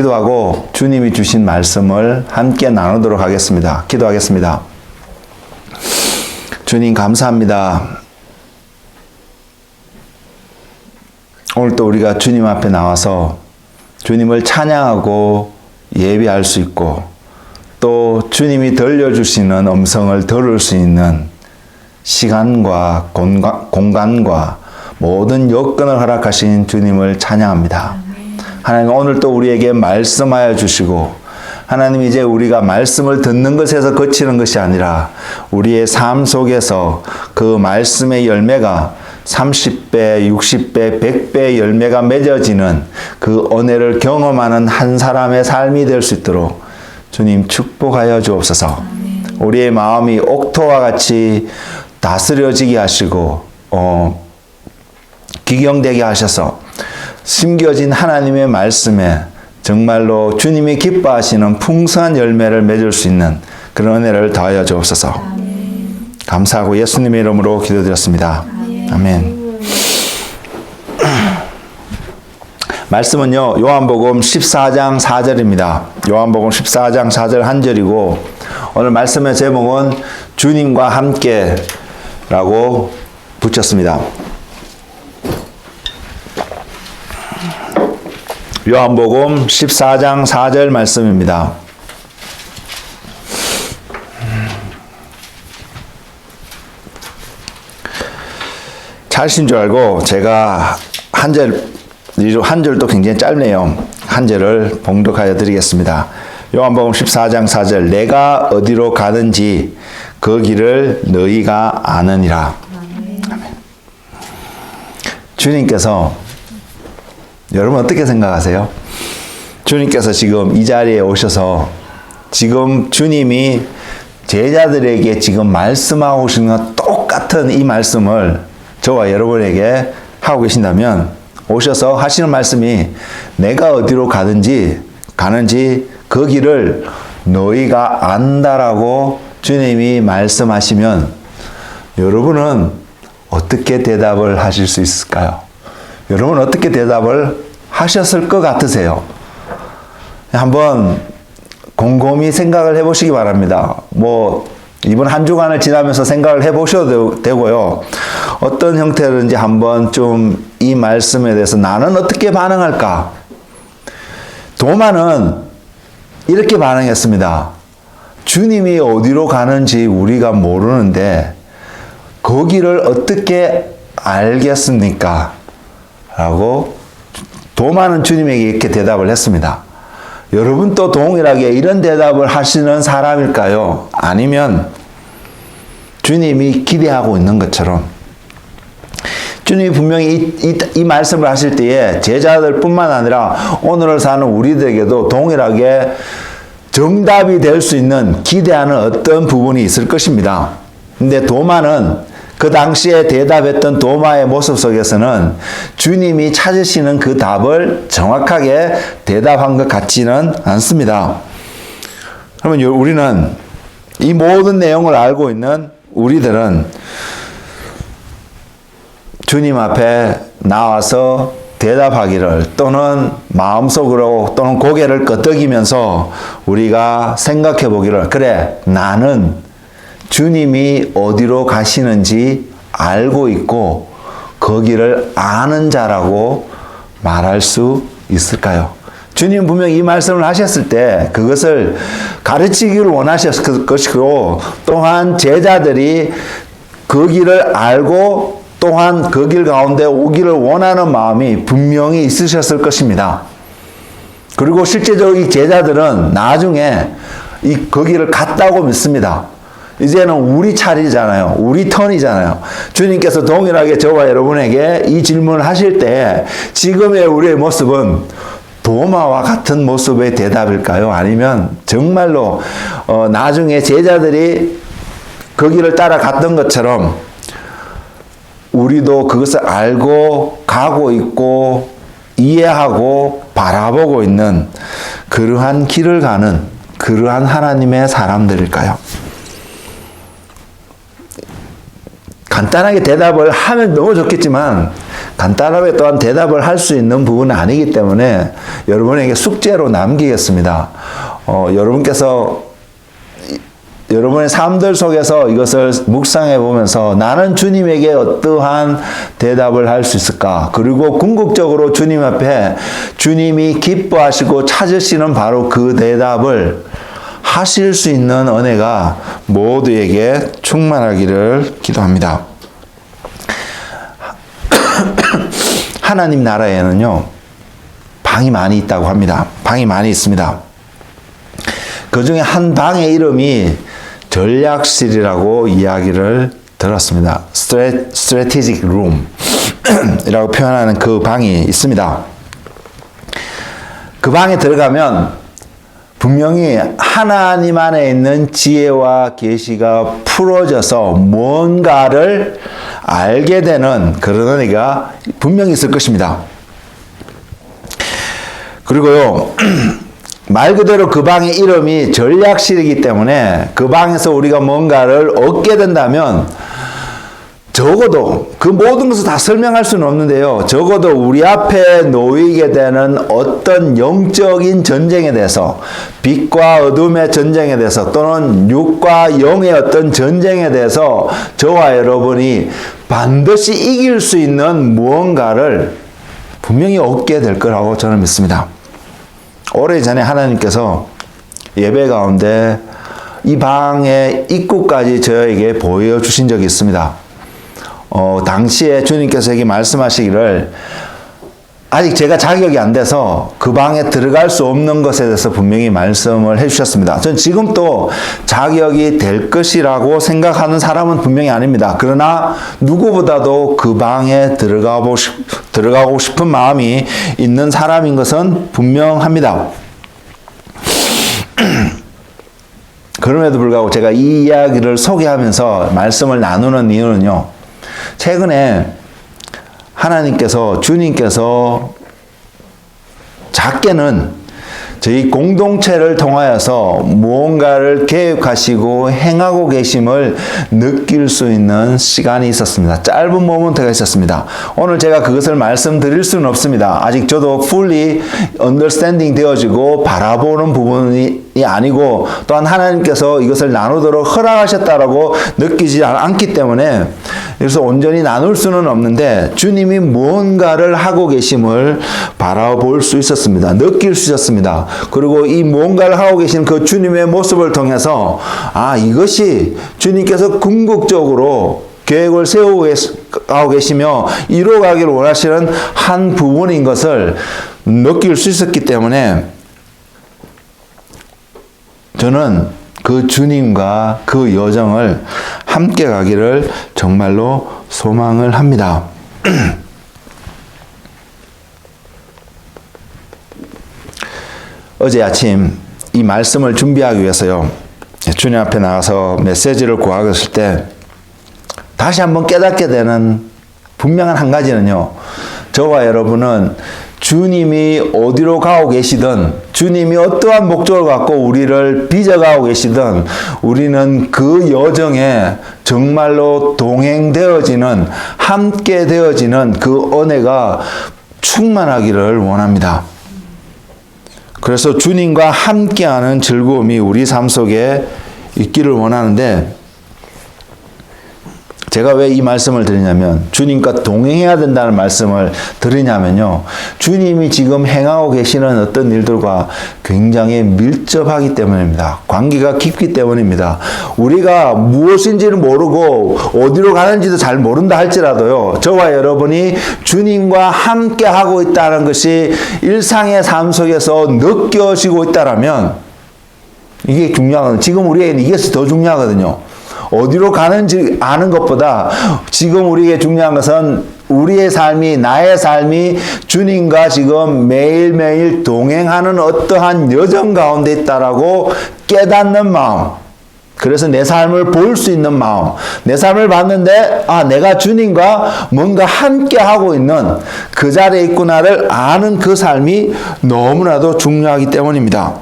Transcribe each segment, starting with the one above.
기도하고 주님이 주신 말씀을 함께 나누도록 하겠습니다. 기도하겠습니다. 주님 감사합니다. 오늘 또 우리가 주님 앞에 나와서 주님을 찬양하고 예배할 수 있고 또 주님이 들려주시는 음성을 들을 수 있는 시간과 공간과 모든 여건을 허락하신 주님을 찬양합니다. 하나님 오늘 또 우리에게 말씀하여 주시고 하나님 이제 우리가 말씀을 듣는 것에서 그치는 것이 아니라 우리의 삶 속에서 그 말씀의 열매가 30배, 60배, 100배의 열매가 맺어지는 그 은혜를 경험하는 한 사람의 삶이 될 수 있도록 주님 축복하여 주옵소서. 우리의 마음이 옥토와 같이 다스려지게 하시고 기경되게 하셔서 심겨진 하나님의 말씀에 정말로 주님이 기뻐하시는 풍성한 열매를 맺을 수 있는 그런 은혜를 더하여 주옵소서. 감사하고 예수님의 이름으로 기도드렸습니다. 아멘. 말씀은요, 요한복음 14장 4절입니다. 요한복음 14장 4절 한 절이고, 오늘 말씀의 제목은 주님과 함께 라고 붙였습니다. 요한복음 14장 4절 말씀입니다. 잘신 줄 알고 제가 한 절도 굉장히 짧네요. 한 절을 봉독하여 드리겠습니다. 요한복음 14장 4절 내가 어디로 가든지 그 길을 너희가 아느니라. 아멘. 주님께서 여러분 어떻게 생각하세요? 주님께서 지금 이 자리에 오셔서 지금 주님이 제자들에게 지금 말씀하고 계신 것 똑같은 이 말씀을 저와 여러분에게 하고 계신다면 오셔서 하시는 말씀이 내가 어디로 가는지 그 길을 너희가 안다라고 주님이 말씀하시면 여러분은 어떻게 대답을 하실 수 있을까요? 여러분 어떻게 대답을 하셨을 것 같으세요? 한번 곰곰이 생각을 해보시기 바랍니다. 이번 한 주간을 지나면서 생각을 해보셔도 되고요. 어떤 형태로든지 한번 좀 이 말씀에 대해서 나는 어떻게 반응할까? 도마는 이렇게 반응했습니다. 주님이 어디로 가는지 우리가 모르는데 거기를 어떻게 알겠습니까? 라고 도마는 주님에게 이렇게 대답을 했습니다. 여러분도 동일하게 이런 대답을 하시는 사람일까요? 아니면 주님이 기대하고 있는 것처럼 주님이 분명히 이 말씀을 하실 때에 제자들 뿐만 아니라 오늘을 사는 우리들에게도 동일하게 정답이 될 수 있는 기대하는 어떤 부분이 있을 것입니다. 근데 도마는 그 당시에 대답했던 도마의 모습 속에서는 주님이 찾으시는 그 답을 정확하게 대답한 것 같지는 않습니다. 그러면 우리는 이 모든 내용을 알고 있는 우리들은 주님 앞에 나와서 대답하기를 또는 마음속으로 또는 고개를 끄덕이면서 우리가 생각해 보기를 그래 나는 주님이 어디로 가시는지 알고 있고 거기를 아는 자라고 말할 수 있을까요? 주님 분명히 이 말씀을 하셨을 때 그것을 가르치기를 원하셨을 것이고 또한 제자들이 그 길을 알고 또한 그 길 가운데 오기를 원하는 마음이 분명히 있으셨을 것입니다. 그리고 실제적으로 이 제자들은 나중에 그 길을 갔다고 믿습니다. 이제는 우리 차례잖아요. 우리 턴이잖아요. 주님께서 동일하게 저와 여러분에게 이 질문을 하실 때 지금의 우리의 모습은 도마와 같은 모습의 대답일까요? 아니면 정말로 나중에 제자들이 그 길을 따라갔던 것처럼 우리도 그것을 알고 가고 있고 이해하고 바라보고 있는 그러한 길을 가는 그러한 하나님의 사람들일까요? 간단하게 대답을 하면 너무 좋겠지만 간단하게 또한 대답을 할 수 있는 부분은 아니기 때문에 여러분에게 숙제로 남기겠습니다. 여러분께서 여러분의 삶들 속에서 이것을 묵상해 보면서 나는 주님에게 어떠한 대답을 할 수 있을까? 그리고 궁극적으로 주님 앞에 주님이 기뻐하시고 찾으시는 바로 그 대답을 하실 수 있는 은혜가 모두에게 충만하기를 기도합니다. 하나님 나라에는요, 방이 많이 있다고 합니다. 방이 많이 있습니다. 그 중에 한 방의 이름이 전략실이라고 이야기를 들었습니다. Strategic Room 이라고 표현하는 그 방이 있습니다. 그 방에 들어가면 분명히 하나님 안에 있는 지혜와 계시가 풀어져서 뭔가를 알게 되는 그런 은혜가 분명히 있을 것입니다. 그리고요, 말 그대로 그 방의 이름이 전략실이기 때문에 그 방에서 우리가 뭔가를 얻게 된다면 적어도 그 모든 것을 다 설명할 수는 없는데요. 적어도 우리 앞에 놓이게 되는 어떤 영적인 전쟁에 대해서, 빛과 어둠의 전쟁에 대해서, 또는 육과 영의 어떤 전쟁에 대해서 저와 여러분이 반드시 이길 수 있는 무언가를 분명히 얻게 될 거라고 저는 믿습니다. 오래전에 하나님께서 예배 가운데 이 방의 입구까지 저에게 보여주신 적이 있습니다. 당시에 주님께서 에게 말씀하시기를 아직 제가 자격이 안 돼서 그 방에 들어갈 수 없는 것에 대해서 분명히 말씀을 해주셨습니다. 전 지금 또 자격이 될 것이라고 생각하는 사람은 분명히 아닙니다. 그러나 누구보다도 그 방에 들어가고 싶은 마음이 있는 사람인 것은 분명합니다. 그럼에도 불구하고 제가 이 이야기를 소개하면서 말씀을 나누는 이유는요, 최근에 주님께서 작게는 저희 공동체를 통하여서 무언가를 계획하시고 행하고 계심을 느낄 수 있는 시간이 있었습니다. 짧은 모먼트가 있었습니다. 오늘 제가 그것을 말씀드릴 수는 없습니다. 아직 저도 fully understanding 되어지고 바라보는 부분이 아니고, 또한 하나님께서 이것을 나누도록 허락하셨다라고 느끼지 않기 때문에 그래서 온전히 나눌 수는 없는데, 주님이 무언가를 하고 계심을 바라볼 수 있었습니다. 느낄 수 있었습니다. 그리고 이 무언가를 하고 계신 그 주님의 모습을 통해서 이것이 주님께서 궁극적으로 계획을 세우고 계시며 이루어가기를 원하시는 한 부분인 것을 느낄 수 있었기 때문에 저는 그 주님과 그 여정을 함께 가기를 정말로 소망을 합니다. 어제 아침 이 말씀을 준비하기 위해서요, 주님 앞에 나가서 메시지를 구하고 있을 때 다시 한번 깨닫게 되는 분명한 한 가지는요, 저와 여러분은 주님이 어디로 가고 계시든, 주님이 어떠한 목적을 갖고 우리를 빚어가고 계시든, 우리는 그 여정에 정말로 동행되어지는, 함께 되어지는 그 은혜가 충만하기를 원합니다. 그래서 주님과 함께하는 즐거움이 우리 삶 속에 있기를 원하는데, 제가 왜 이 말씀을 드리냐면, 주님과 동행해야 된다는 말씀을 드리냐면요, 주님이 지금 행하고 계시는 어떤 일들과 굉장히 밀접하기 때문입니다. 관계가 깊기 때문입니다. 우리가 무엇인지를 모르고 어디로 가는지도 잘 모른다 할지라도요, 저와 여러분이 주님과 함께 하고 있다는 것이 일상의 삶 속에서 느껴지고 있다라면 이게 중요하거든요. 지금 우리에게는 이게 더 중요하거든요. 어디로 가는지 아는 것보다 지금 우리에게 중요한 것은 우리의 삶이, 나의 삶이 주님과 지금 매일매일 동행하는 어떠한 여정 가운데 있다라고 깨닫는 마음, 그래서 내 삶을 볼 수 있는 마음, 내 삶을 봤는데 내가 주님과 뭔가 함께 하고 있는 그 자리에 있구나를 아는 그 삶이 너무나도 중요하기 때문입니다.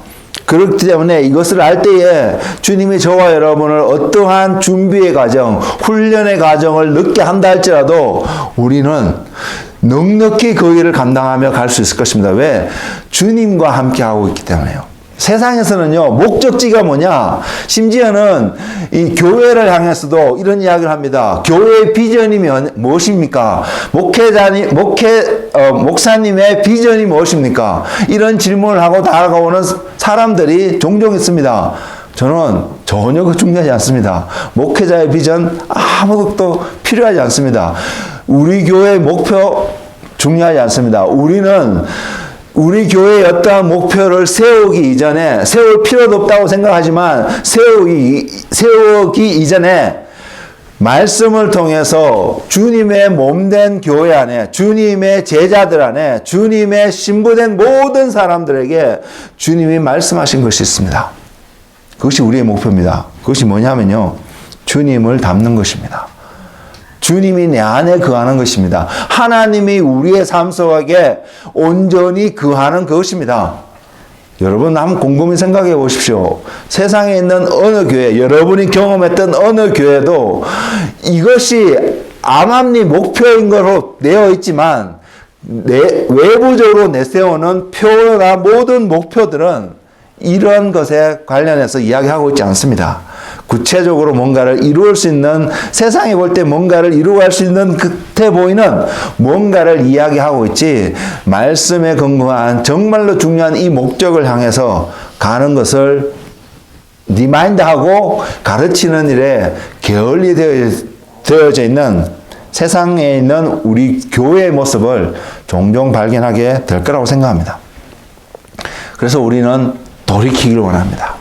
그렇기 때문에 이것을 알 때에 주님이 저와 여러분을 어떠한 준비의 과정, 훈련의 과정을 늦게 한다 할지라도 우리는 넉넉히 그 일을 감당하며 갈 수 있을 것입니다. 왜? 주님과 함께 하고 있기 때문에요. 세상에서는요, 목적지가 뭐냐? 심지어는 이 교회를 향해서도 이런 이야기를 합니다. 교회의 비전이 무엇입니까? 목사님의 비전이 무엇입니까? 이런 질문을 하고 다가오는 사람들이 종종 있습니다. 저는 전혀 그 중요하지 않습니다. 목회자의 비전 아무것도 필요하지 않습니다. 우리 교회의 목표 중요하지 않습니다. 우리는 우리 교회의 어떠한 목표를 세우기 이전에, 세울 필요도 없다고 생각하지만 세우기 이전에 말씀을 통해서 주님의 몸된 교회 안에, 주님의 제자들 안에, 주님의 신부된 모든 사람들에게 주님이 말씀하신 것이 있습니다. 그것이 우리의 목표입니다. 그것이 뭐냐면요, 주님을 닮는 것입니다. 주님이 내 안에 거하는 것입니다. 하나님이 우리의 삶 속에 온전히 거하는 그것입니다. 여러분 한번 곰곰이 생각해 보십시오. 세상에 있는 어느 교회, 여러분이 경험했던 어느 교회도 이것이 암암리 목표인 것으로 되어 있지만 외부적으로 내세우는 표나 모든 목표들은 이런 것에 관련해서 이야기하고 있지 않습니다. 구체적으로 뭔가를 이루을 수 있는, 세상에 볼 때 뭔가를 이루어갈 수 있는 끝에 보이는 뭔가를 이야기하고 있지, 말씀에 근거한 정말로 중요한 이 목적을 향해서 가는 것을 리마인드하고 가르치는 일에 게을리 되어져 있는 세상에 있는 우리 교회의 모습을 종종 발견하게 될 거라고 생각합니다. 그래서 우리는 돌이키기를 원합니다.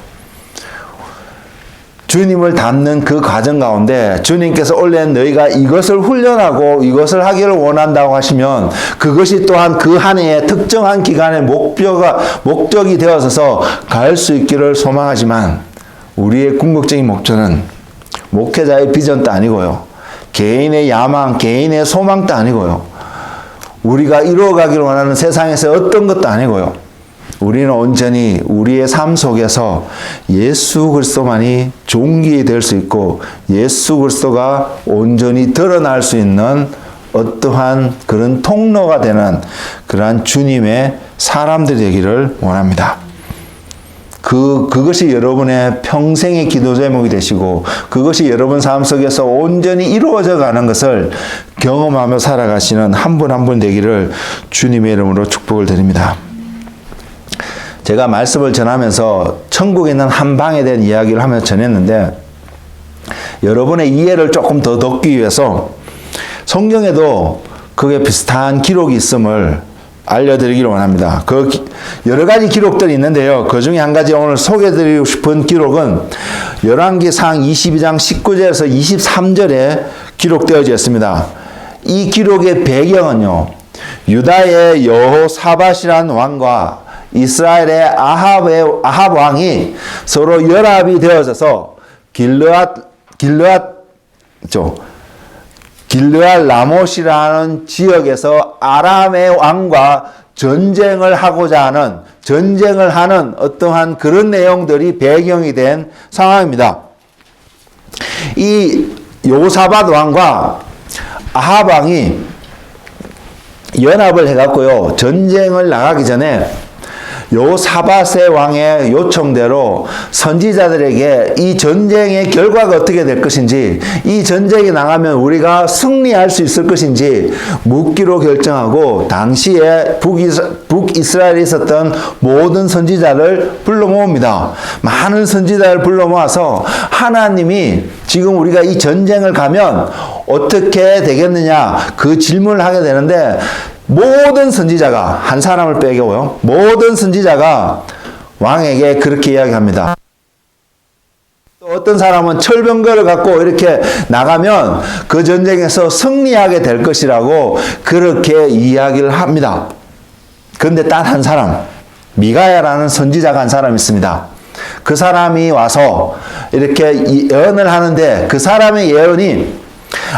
주님을 닮는 그 과정 가운데 주님께서 원래 너희가 이것을 훈련하고 이것을 하기를 원한다고 하시면 그것이 또한 그 한 해의 특정한 기간의 목적이 되어서 갈 수 있기를 소망하지만 우리의 궁극적인 목표는 목회자의 비전도 아니고요. 개인의 야망, 개인의 소망도 아니고요. 우리가 이루어가기를 원하는 세상에서 어떤 것도 아니고요. 우리는 온전히 우리의 삶 속에서 예수 그리스도만이 존귀될 수 있고 예수 그리스도가 온전히 드러날 수 있는 어떠한 그런 통로가 되는 그러한 주님의 사람들이 되기를 원합니다. 그것이 여러분의 평생의 기도 제목이 되시고 그것이 여러분 삶 속에서 온전히 이루어져 가는 것을 경험하며 살아가시는 한 분 한 분 되기를 주님의 이름으로 축복을 드립니다. 제가 말씀을 전하면서 천국에 있는 한 방에 대한 이야기를 하면서 전했는데 여러분의 이해를 조금 더 돕기 위해서 성경에도 그게 비슷한 기록이 있음을 알려드리기를 원합니다. 여러 가지 기록들이 있는데요. 그 중에 한 가지 오늘 소개해드리고 싶은 기록은 열왕기상 22장 19절에서 23절에 기록되어져 있습니다. 이 기록의 배경은요, 유다의 여호사밧이라는 왕과 이스라엘의 아합 왕이 서로 연합이 되어져서 길르앗 라못이라는 지역에서 아람의 왕과 전쟁을 하는 어떠한 그런 내용들이 배경이 된 상황입니다. 이 여호사밧 왕과 아합 왕이 연합을 해갖고요, 전쟁을 나가기 전에 여호사밧의 왕의 요청대로 선지자들에게 이 전쟁의 결과가 어떻게 될 것인지, 이 전쟁이 나가면 우리가 승리할 수 있을 것인지 묻기로 결정하고 당시에 북이스라엘에 있었던 모든 선지자를 불러 모읍니다. 많은 선지자를 불러 모아서 하나님이 지금 우리가 이 전쟁을 가면 어떻게 되겠느냐 그 질문을 하게 되는데, 모든 선지자가, 한 사람을 빼고요, 모든 선지자가 왕에게 그렇게 이야기합니다. 또 어떤 사람은 철병거를 갖고 이렇게 나가면 그 전쟁에서 승리하게 될 것이라고 그렇게 이야기를 합니다. 그런데 딱 한 사람, 미가야라는 선지자가 한 사람이 있습니다. 그 사람이 와서 이렇게 예언을 하는데 그 사람의 예언이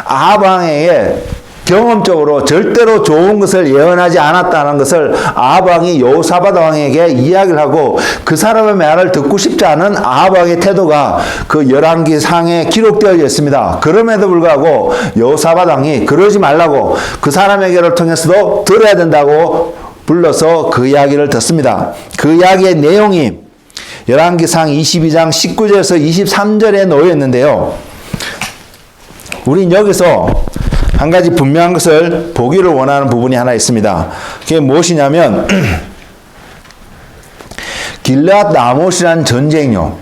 아합 왕에게 경험적으로 절대로 좋은 것을 예언하지 않았다는 것을 아합 왕이 여호사밧 왕에게 이야기를 하고 그 사람의 말을 듣고 싶지 않은 아합 왕의 태도가 그 열왕기 상에 기록되어 있습니다. 그럼에도 불구하고 여호사밧 왕이 그러지 말라고 그 사람에게를 통해서도 들어야 된다고 불러서 그 이야기를 듣습니다. 그 이야기의 내용이 열왕기상 22장 19절에서 23절에 놓여 있는데요. 우린 여기서 한 가지 분명한 것을 보기를 원하는 부분이 하나 있습니다. 그게 무엇이냐면 길르앗 라못이라는 전쟁요.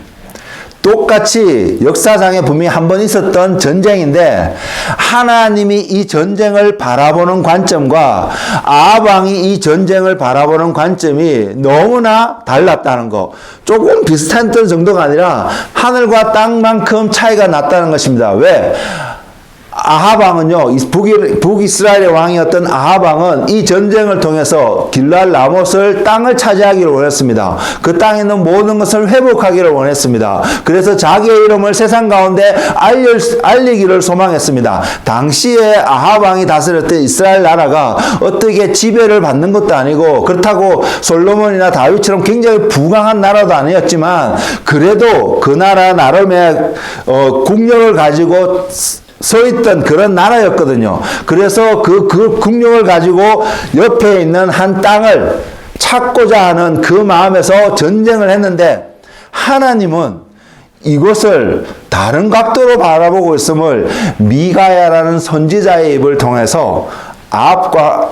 똑같이 역사상에 분명히 한 번 있었던 전쟁인데 하나님이 이 전쟁을 바라보는 관점과 아합 왕이 이 전쟁을 바라보는 관점이 너무나 달랐다는 거. 조금 비슷했던 정도가 아니라 하늘과 땅만큼 차이가 났다는 것입니다. 왜? 아합 왕은요, 북이스라엘의 왕이었던 아합 왕은 이 전쟁을 통해서 길르앗 라못을 땅을 차지하기를 원했습니다. 그 땅에 있는 모든 것을 회복하기를 원했습니다. 그래서 자기의 이름을 세상 가운데 알리기를 소망했습니다. 당시에 아합 왕이 다스렸던 이스라엘 나라가 어떻게 지배를 받는 것도 아니고 그렇다고 솔로몬이나 다윗처럼 굉장히 부강한 나라도 아니었지만 그래도 그 나라 나름의 국력을 가지고 서있던 그런 나라였거든요. 그래서 그 국력을 가지고 옆에 있는 한 땅을 찾고자 하는 그 마음에서 전쟁을 했는데 하나님은 이것을 다른 각도로 바라보고 있음을 미가야라는 선지자의 입을 통해서 아합과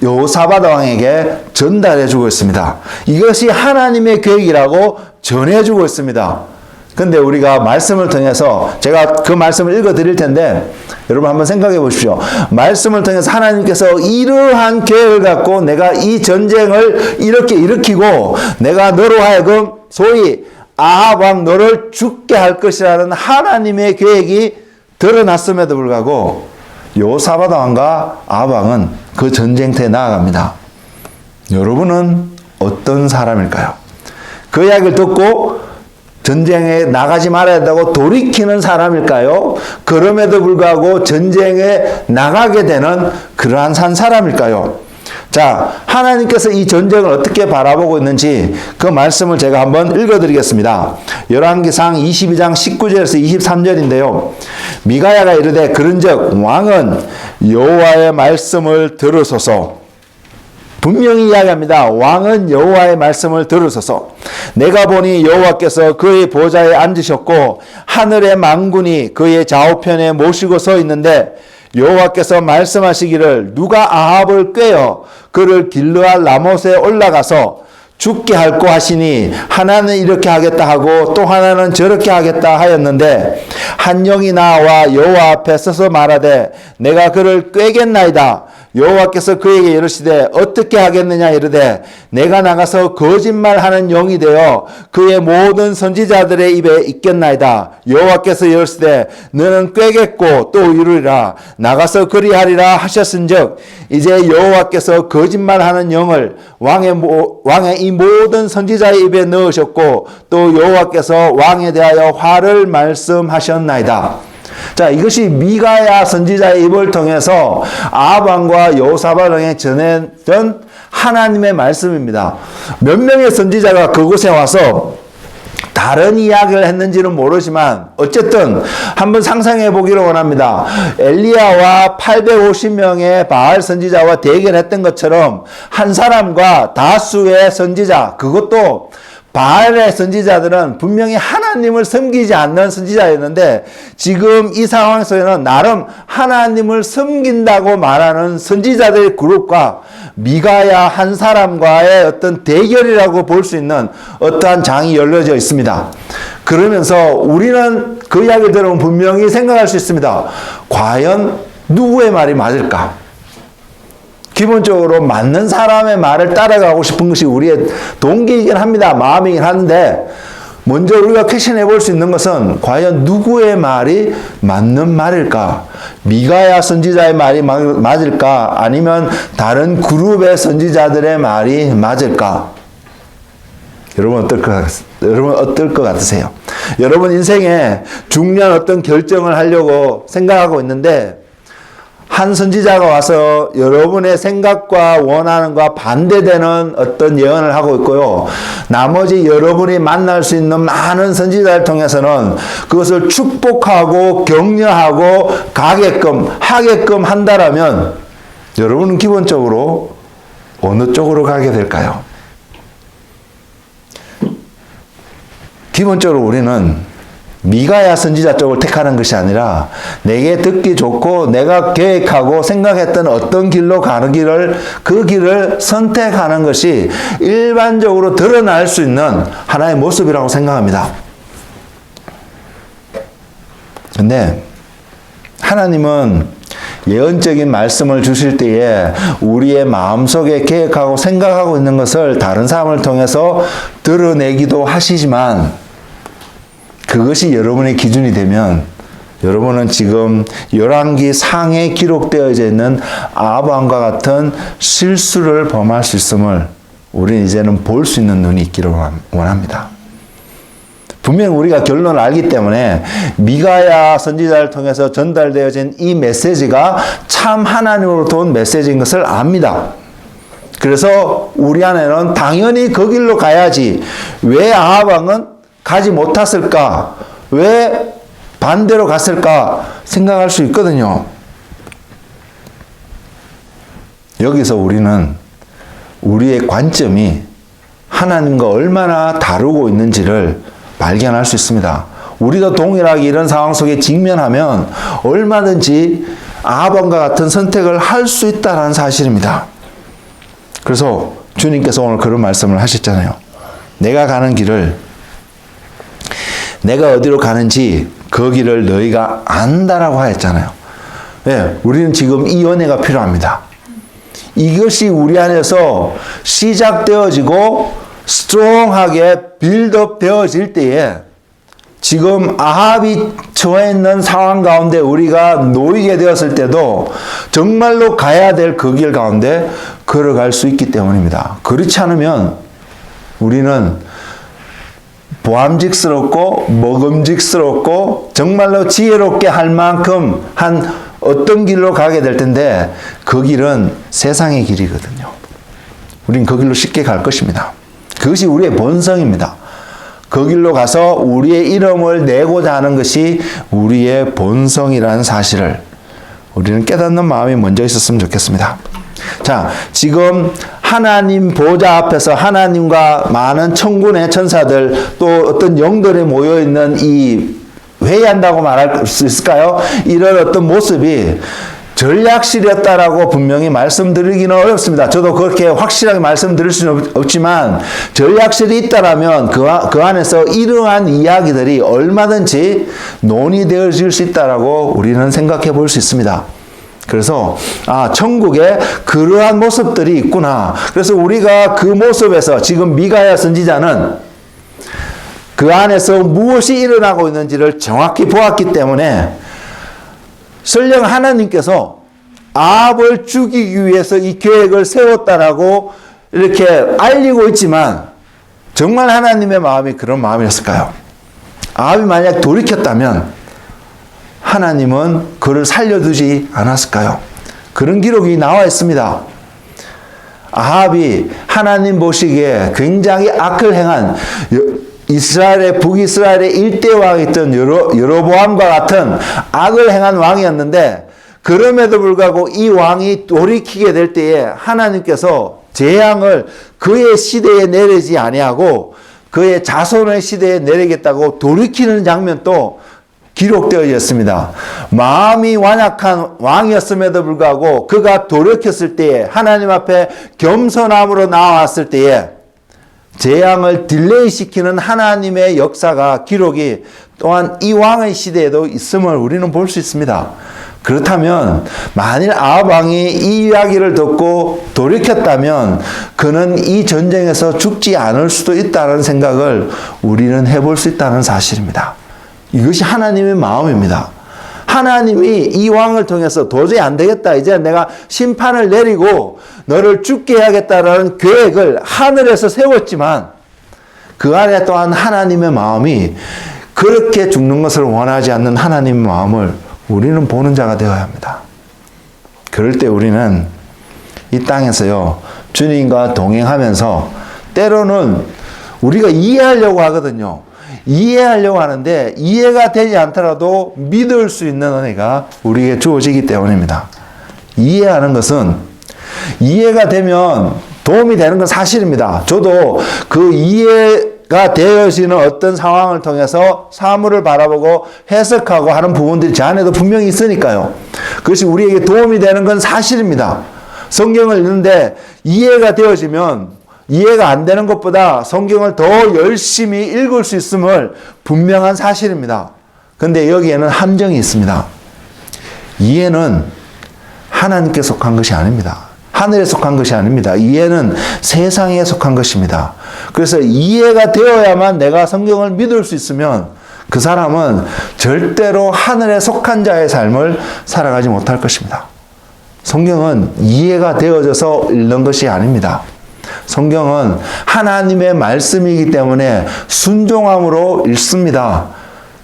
여호사밧 왕에게 전달해 주고 있습니다. 이것이 하나님의 계획이라고 전해 주고 있습니다. 근데 우리가 말씀을 통해서 제가 그 말씀을 읽어 드릴 텐데 여러분 한번 생각해 보십시오. 말씀을 통해서 하나님께서 이러한 계획을 갖고 내가 이 전쟁을 이렇게 일으키고 내가 너로 하여금 소위 아합 왕 너를 죽게 할 것이라는 하나님의 계획이 드러났음에도 불구하고 여호사밧 왕과 아합 왕은 그 전쟁터에 나아갑니다. 여러분은 어떤 사람일까요? 그 이야기를 듣고 전쟁에 나가지 말아야 한다고 돌이키는 사람일까요? 그럼에도 불구하고 전쟁에 나가게 되는 그러한 산 사람일까요? 자, 하나님께서 이 전쟁을 어떻게 바라보고 있는지 그 말씀을 제가 한번 읽어드리겠습니다. 열왕기상 22장 19절에서 23절인데요. 미가야가 이르되 그런즉 왕은 여호와의 말씀을 들으소서. 분명히 이야기합니다. 왕은 여호와의 말씀을 들으소서. 내가 보니 여호와께서 그의 보좌에 앉으셨고 하늘의 만군이 그의 좌우편에 모시고 서 있는데 여호와께서 말씀하시기를 누가 아합을 꾀어 그를 길르앗 라못에 올라가서 죽게 할고 하시니 하나는 이렇게 하겠다 하고 또 하나는 저렇게 하겠다 하였는데 한 영이 나와 여호와 앞에 서서 말하되 내가 그를 꾀겠나이다. 여호와께서 그에게 이르시되 어떻게 하겠느냐 이르되 내가 나가서 거짓말하는 영이 되어 그의 모든 선지자들의 입에 있겠나이다. 여호와께서 이르시되 너는 꾀겠고 또 이루리라. 나가서 그리하리라 하셨은즉 이제 여호와께서 거짓말하는 영을 왕의 이 모든 선지자의 입에 넣으셨고 또 여호와께서 왕에 대하여 화를 말씀하셨나이다. 자, 이것이 미가야 선지자의 입을 통해서 아합 왕과 여호사밧 왕에 전했던 하나님의 말씀입니다. 몇 명의 선지자가 그곳에 와서 다른 이야기를 했는지는 모르지만 어쨌든 한번 상상해 보기를 원합니다. 엘리야와 850명의 바알 선지자와 대결했던 것처럼 한 사람과 다수의 선지자, 그것도 바알의 선지자들은 분명히 하나님을 섬기지 않는 선지자였는데 지금 이 상황 속에는 나름 하나님을 섬긴다고 말하는 선지자들의 그룹과 미가야 한 사람과의 어떤 대결이라고 볼 수 있는 어떠한 장이 열려져 있습니다. 그러면서 우리는 그 이야기를 들으면 분명히 생각할 수 있습니다. 과연 누구의 말이 맞을까? 기본적으로 맞는 사람의 말을 따라가고 싶은 것이 우리의 동기이긴 합니다. 마음이긴 한데 먼저 우리가 퀘션해 볼 수 있는 것은 과연 누구의 말이 맞는 말일까? 미가야 선지자의 말이 맞을까? 아니면 다른 그룹의 선지자들의 말이 맞을까? 여러분 어떨 것 같으세요? 여러분 인생에 중요한 어떤 결정을 하려고 생각하고 있는데 한 선지자가 와서 여러분의 생각과 원하는 것과 반대되는 어떤 예언을 하고 있고요. 나머지 여러분이 만날 수 있는 많은 선지자를 통해서는 그것을 축복하고 격려하고 하게끔 한다라면 여러분은 기본적으로 어느 쪽으로 가게 될까요? 기본적으로 우리는 미가야 선지자 쪽을 택하는 것이 아니라 내게 듣기 좋고 내가 계획하고 생각했던 어떤 길로 가는 그 길을 선택하는 것이 일반적으로 드러날 수 있는 하나의 모습이라고 생각합니다. 근데 하나님은 예언적인 말씀을 주실 때에 우리의 마음속에 계획하고 생각하고 있는 것을 다른 사람을 통해서 드러내기도 하시지만 그것이 여러분의 기준이 되면 여러분은 지금 열왕기 상에 기록되어져 있는 아합왕과 같은 실수를 범할 수 있음을 우리는 이제는 볼 수 있는 눈이 있기를 원합니다. 분명 우리가 결론을 알기 때문에 미가야 선지자를 통해서 전달되어진 이 메시지가 참 하나님으로부터 온 메시지인 것을 압니다. 그래서 우리 안에는 당연히 그 길로 가야지 왜 아합왕은 가지 못했을까? 왜 반대로 갔을까? 생각할 수 있거든요. 여기서 우리는 우리의 관점이 하나님과 얼마나 다루고 있는지를 발견할 수 있습니다. 우리도 동일하게 이런 상황 속에 직면하면 얼마든지 아합왕과 같은 선택을 할 수 있다는 사실입니다. 그래서 주님께서 오늘 그런 말씀을 하셨잖아요. 내가 가는 길을 내가 어디로 가는지 그 길을 너희가 안다라고 하였잖아요. 네, 우리는 지금 이 은혜가 필요합니다. 이것이 우리 안에서 시작되어지고 스트롱하게 빌드업 되어질 때에 지금 아합이 처해 있는 상황 가운데 우리가 놓이게 되었을 때도 정말로 가야 될 그 길 가운데 걸어갈 수 있기 때문입니다. 그렇지 않으면 우리는 보암직스럽고 먹음직스럽고 정말로 지혜롭게 할 만큼 한 어떤 길로 가게 될 텐데 그 길은 세상의 길이거든요. 우린 그 길로 쉽게 갈 것입니다. 그것이 우리의 본성입니다. 그 길로 가서 우리의 이름을 내고자 하는 것이 우리의 본성이라는 사실을 우리는 깨닫는 마음이 먼저 있었으면 좋겠습니다. 자, 지금 하나님 보좌 앞에서 하나님과 많은 천군의 천사들 또 어떤 영들이 모여있는 이 회의한다고 말할 수 있을까요? 이런 어떤 모습이 전략실이었다라고 분명히 말씀드리기는 어렵습니다. 저도 그렇게 확실하게 말씀드릴 수는 없지만 전략실이 있다라면 그 안에서 이러한 이야기들이 얼마든지 논의되어질 수 있다라고 우리는 생각해 볼 수 있습니다. 그래서 천국에 그러한 모습들이 있구나. 그래서 우리가 그 모습에서 지금 미가야 선지자는 그 안에서 무엇이 일어나고 있는지를 정확히 보았기 때문에 설령 하나님께서 아합을 죽이기 위해서 이 계획을 세웠다라고 이렇게 알리고 있지만 정말 하나님의 마음이 그런 마음이었을까요? 아합이 만약 돌이켰다면 하나님은 그를 살려두지 않았을까요? 그런 기록이 나와 있습니다. 아합이 하나님 보시기에 굉장히 악을 행한 북이스라엘의 일대 왕이었던 여로보암과 같은 악을 행한 왕이었는데 그럼에도 불구하고 이 왕이 돌이키게 될 때에 하나님께서 재앙을 그의 시대에 내리지 아니하고 그의 자손의 시대에 내리겠다고 돌이키는 장면도 기록되어 있습니다. 마음이 완악한 왕이었음에도 불구하고 그가 돌이켰을 때에 하나님 앞에 겸손함으로 나왔을 때에 재앙을 딜레이시키는 하나님의 역사가 기록이 또한 이 왕의 시대에도 있음을 우리는 볼 수 있습니다. 그렇다면 만일 아합 왕이 이 이야기를 듣고 돌이켰다면 그는 이 전쟁에서 죽지 않을 수도 있다는 생각을 우리는 해볼 수 있다는 사실입니다. 이것이 하나님의 마음입니다. 하나님이 이 왕을 통해서 도저히 안 되겠다. 이제 내가 심판을 내리고 너를 죽게 해야겠다라는 계획을 하늘에서 세웠지만 그 안에 또한 하나님의 마음이 그렇게 죽는 것을 원하지 않는 하나님의 마음을 우리는 보는 자가 되어야 합니다. 그럴 때 우리는 이 땅에서요, 주님과 동행하면서 때로는 우리가 이해하려고 하거든요. 이해하려고 하는데 이해가 되지 않더라도 믿을 수 있는 은혜가 우리에게 주어지기 때문입니다. 이해하는 것은 이해가 되면 도움이 되는 건 사실입니다. 저도 그 이해가 되어지는 어떤 상황을 통해서 사물을 바라보고 해석하고 하는 부분들이 제 안에도 분명히 있으니까요. 그것이 우리에게 도움이 되는 건 사실입니다. 성경을 읽는데 이해가 되어지면 이해가 안 되는 것보다 성경을 더 열심히 읽을 수 있음을 분명한 사실입니다. 그런데 여기에는 함정이 있습니다. 이해는 하나님께 속한 것이 아닙니다. 하늘에 속한 것이 아닙니다. 이해는 세상에 속한 것입니다. 그래서 이해가 되어야만 내가 성경을 믿을 수 있으면 그 사람은 절대로 하늘에 속한 자의 삶을 살아가지 못할 것입니다. 성경은 이해가 되어져서 읽는 것이 아닙니다. 성경은 하나님의 말씀이기 때문에 순종함으로 읽습니다.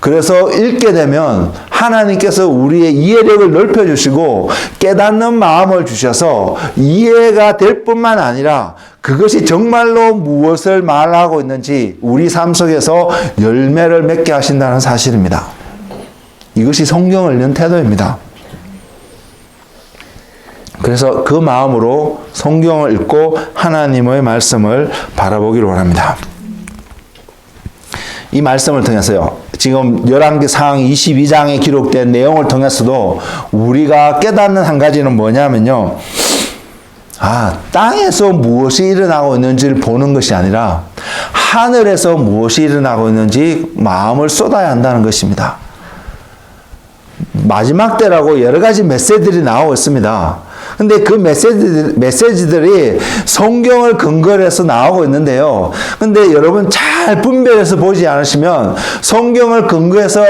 그래서 읽게 되면 하나님께서 우리의 이해력을 넓혀주시고 깨닫는 마음을 주셔서 이해가 될 뿐만 아니라 그것이 정말로 무엇을 말하고 있는지 우리 삶 속에서 열매를 맺게 하신다는 사실입니다. 이것이 성경을 읽는 태도입니다. 그래서 그 마음으로 성경을 읽고 하나님의 말씀을 바라보기를 원합니다. 이 말씀을 통해서요, 지금 열왕기상 22장에 기록된 내용을 통해서도 우리가 깨닫는 한 가지는 뭐냐면요, 땅에서 무엇이 일어나고 있는지를 보는 것이 아니라 하늘에서 무엇이 일어나고 있는지 마음을 쏟아야 한다는 것입니다. 마지막 때라고 여러 가지 메시지들이 나오고 있습니다. 근데 그 메시지들이 성경을 근거로 해서 나오고 있는데요. 근데 여러분 잘 분별해서 보지 않으시면 성경을 근거해서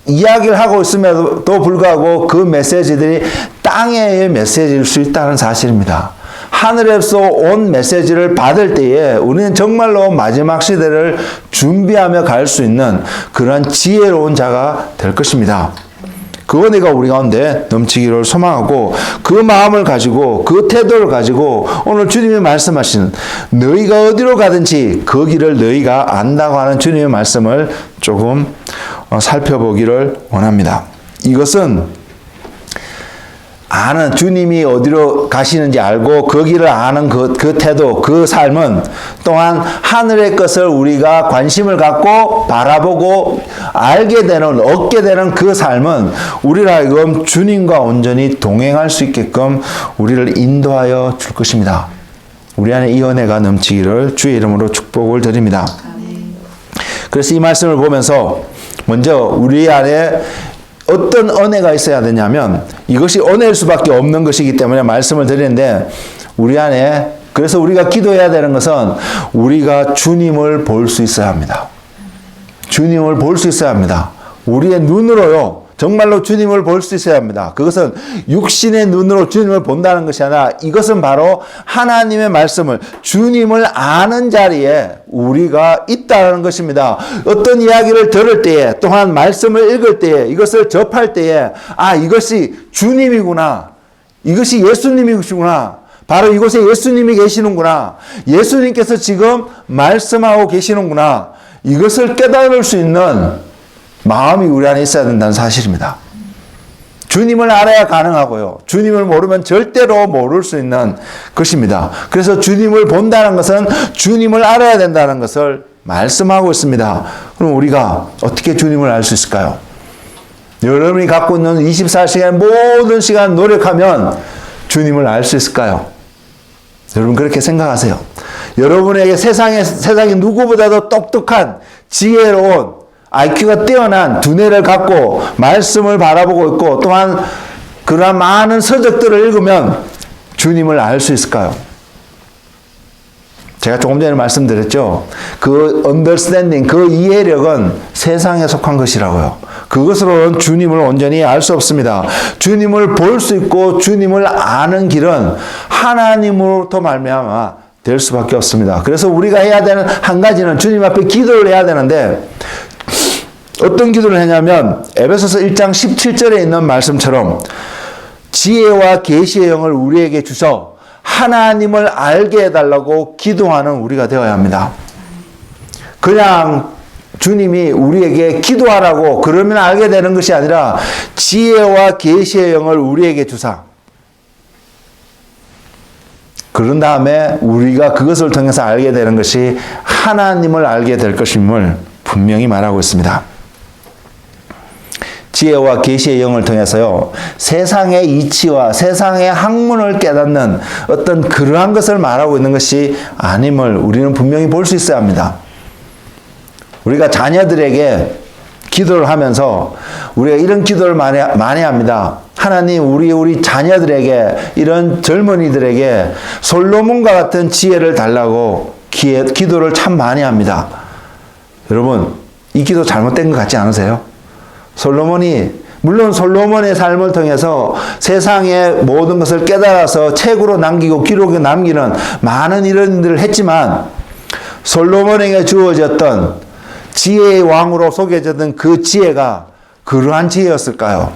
이야기를 하고 있음에도 불구하고 그 메시지들이 땅의 메시지일 수 있다는 사실입니다. 하늘에서 온 메시지를 받을 때에 우리는 정말로 마지막 시대를 준비하며 갈 수 있는 그런 지혜로운 자가 될 것입니다. 그 은혜가 우리 가운데 넘치기를 소망하고 그 마음을 가지고 그 태도를 가지고 오늘 주님이 말씀하신 너희가 어디로 가든지 그 길을 너희가 안다고 하는 주님의 말씀을 조금 살펴보기를 원합니다. 이것은 아는 주님이 어디로 가시는지 알고 그 길을 아는 그 태도, 그 삶은 또한 하늘의 것을 우리가 관심을 갖고 바라보고 알게 되는, 얻게 되는 그 삶은 우리를 하여금 주님과 온전히 동행할 수 있게끔 우리를 인도하여 줄 것입니다. 우리 안에 이 은혜가 넘치기를 주의 이름으로 축복을 드립니다. 그래서 이 말씀을 보면서 먼저 우리 안에 어떤 은혜가 있어야 되냐면 이것이 은혜일 수밖에 없는 것이기 때문에 말씀을 드리는데 우리 안에 그래서 우리가 기도해야 되는 것은 우리가 주님을 볼 수 있어야 합니다. 주님을 볼 수 있어야 합니다. 우리의 눈으로요. 정말로 주님을 볼 수 있어야 합니다. 그것은 육신의 눈으로 주님을 본다는 것이 아니라 이것은 바로 하나님의 말씀을 주님을 아는 자리에 우리가 있다는 것입니다. 어떤 이야기를 들을 때에 또한 말씀을 읽을 때에 이것을 접할 때에 이것이 주님이구나. 이것이 예수님이시구나. 바로 이곳에 예수님이 계시는구나. 예수님께서 지금 말씀하고 계시는구나. 이것을 깨달을 수 있는 마음이 우리 안에 있어야 된다는 사실입니다. 주님을 알아야 가능하고요. 주님을 모르면 절대로 모를 수 있는 것입니다. 그래서 주님을 본다는 것은 주님을 알아야 된다는 것을 말씀하고 있습니다. 그럼 우리가 어떻게 주님을 알 수 있을까요? 여러분이 갖고 있는 24시간 모든 시간 노력하면 주님을 알 수 있을까요? 여러분 그렇게 생각하세요. 여러분에게 세상에 누구보다도 똑똑한 지혜로운 IQ가 뛰어난 두뇌를 갖고 말씀을 바라보고 있고 또한 그러한 많은 서적들을 읽으면 주님을 알 수 있을까요? 제가 조금 전에 말씀드렸죠. 그 understanding, 그 이해력은 세상에 속한 것이라고요. 그것으로는 주님을 온전히 알 수 없습니다. 주님을 볼 수 있고 주님을 아는 길은 하나님으로부터 말미암아 될 수밖에 없습니다. 그래서 우리가 해야 되는 한 가지는 주님 앞에 기도를 해야 되는데 어떤 기도를 하냐면 에베소서 1장 17절에 있는 말씀처럼 지혜와 계시의 영을 우리에게 주셔 하나님을 알게 해달라고 기도하는 우리가 되어야 합니다. 그냥 주님이 우리에게 기도하라고 그러면 알게 되는 것이 아니라 지혜와 계시의 영을 우리에게 주사. 그런 다음에 우리가 그것을 통해서 알게 되는 것이 하나님을 알게 될 것임을 분명히 말하고 있습니다. 지혜와 계시의 영을 통해서요, 세상의 이치와 세상의 학문을 깨닫는 어떤 그러한 것을 말하고 있는 것이 아님을 우리는 분명히 볼 수 있어야 합니다. 우리가 자녀들에게 기도를 하면서 우리가 이런 기도를 많이 합니다. 하나님, 우리 자녀들에게, 이런 젊은이들에게 솔로몬과 같은 지혜를 달라고 기도를 참 많이 합니다. 여러분, 이 기도 잘못된 것 같지 않으세요? 물론 솔로몬의 삶을 통해서 세상의 모든 것을 깨달아서 책으로 남기고 기록에 남기는 많은 이런 일을 했지만, 솔로몬에게 주어졌던 지혜의 왕으로 속여졌던 그 지혜가 그러한 지혜였을까요?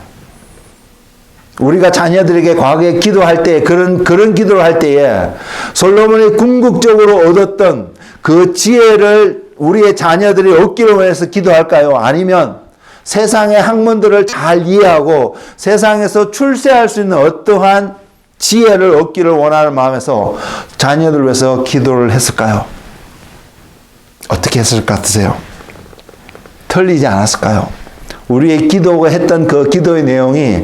우리가 자녀들에게 과거에 기도할 때, 그런 기도를 할 때에 솔로몬이 궁극적으로 얻었던 그 지혜를 우리의 자녀들이 얻기를 원해서 기도할까요? 아니면 세상의 학문들을 잘 이해하고 세상에서 출세할 수 있는 어떠한 지혜를 얻기를 원하는 마음에서 자녀들을 위해서 기도를 했을까요? 어떻게 했을 것 같으세요? 틀리지 않았을까요? 우리의 기도가 했던 그 기도의 내용이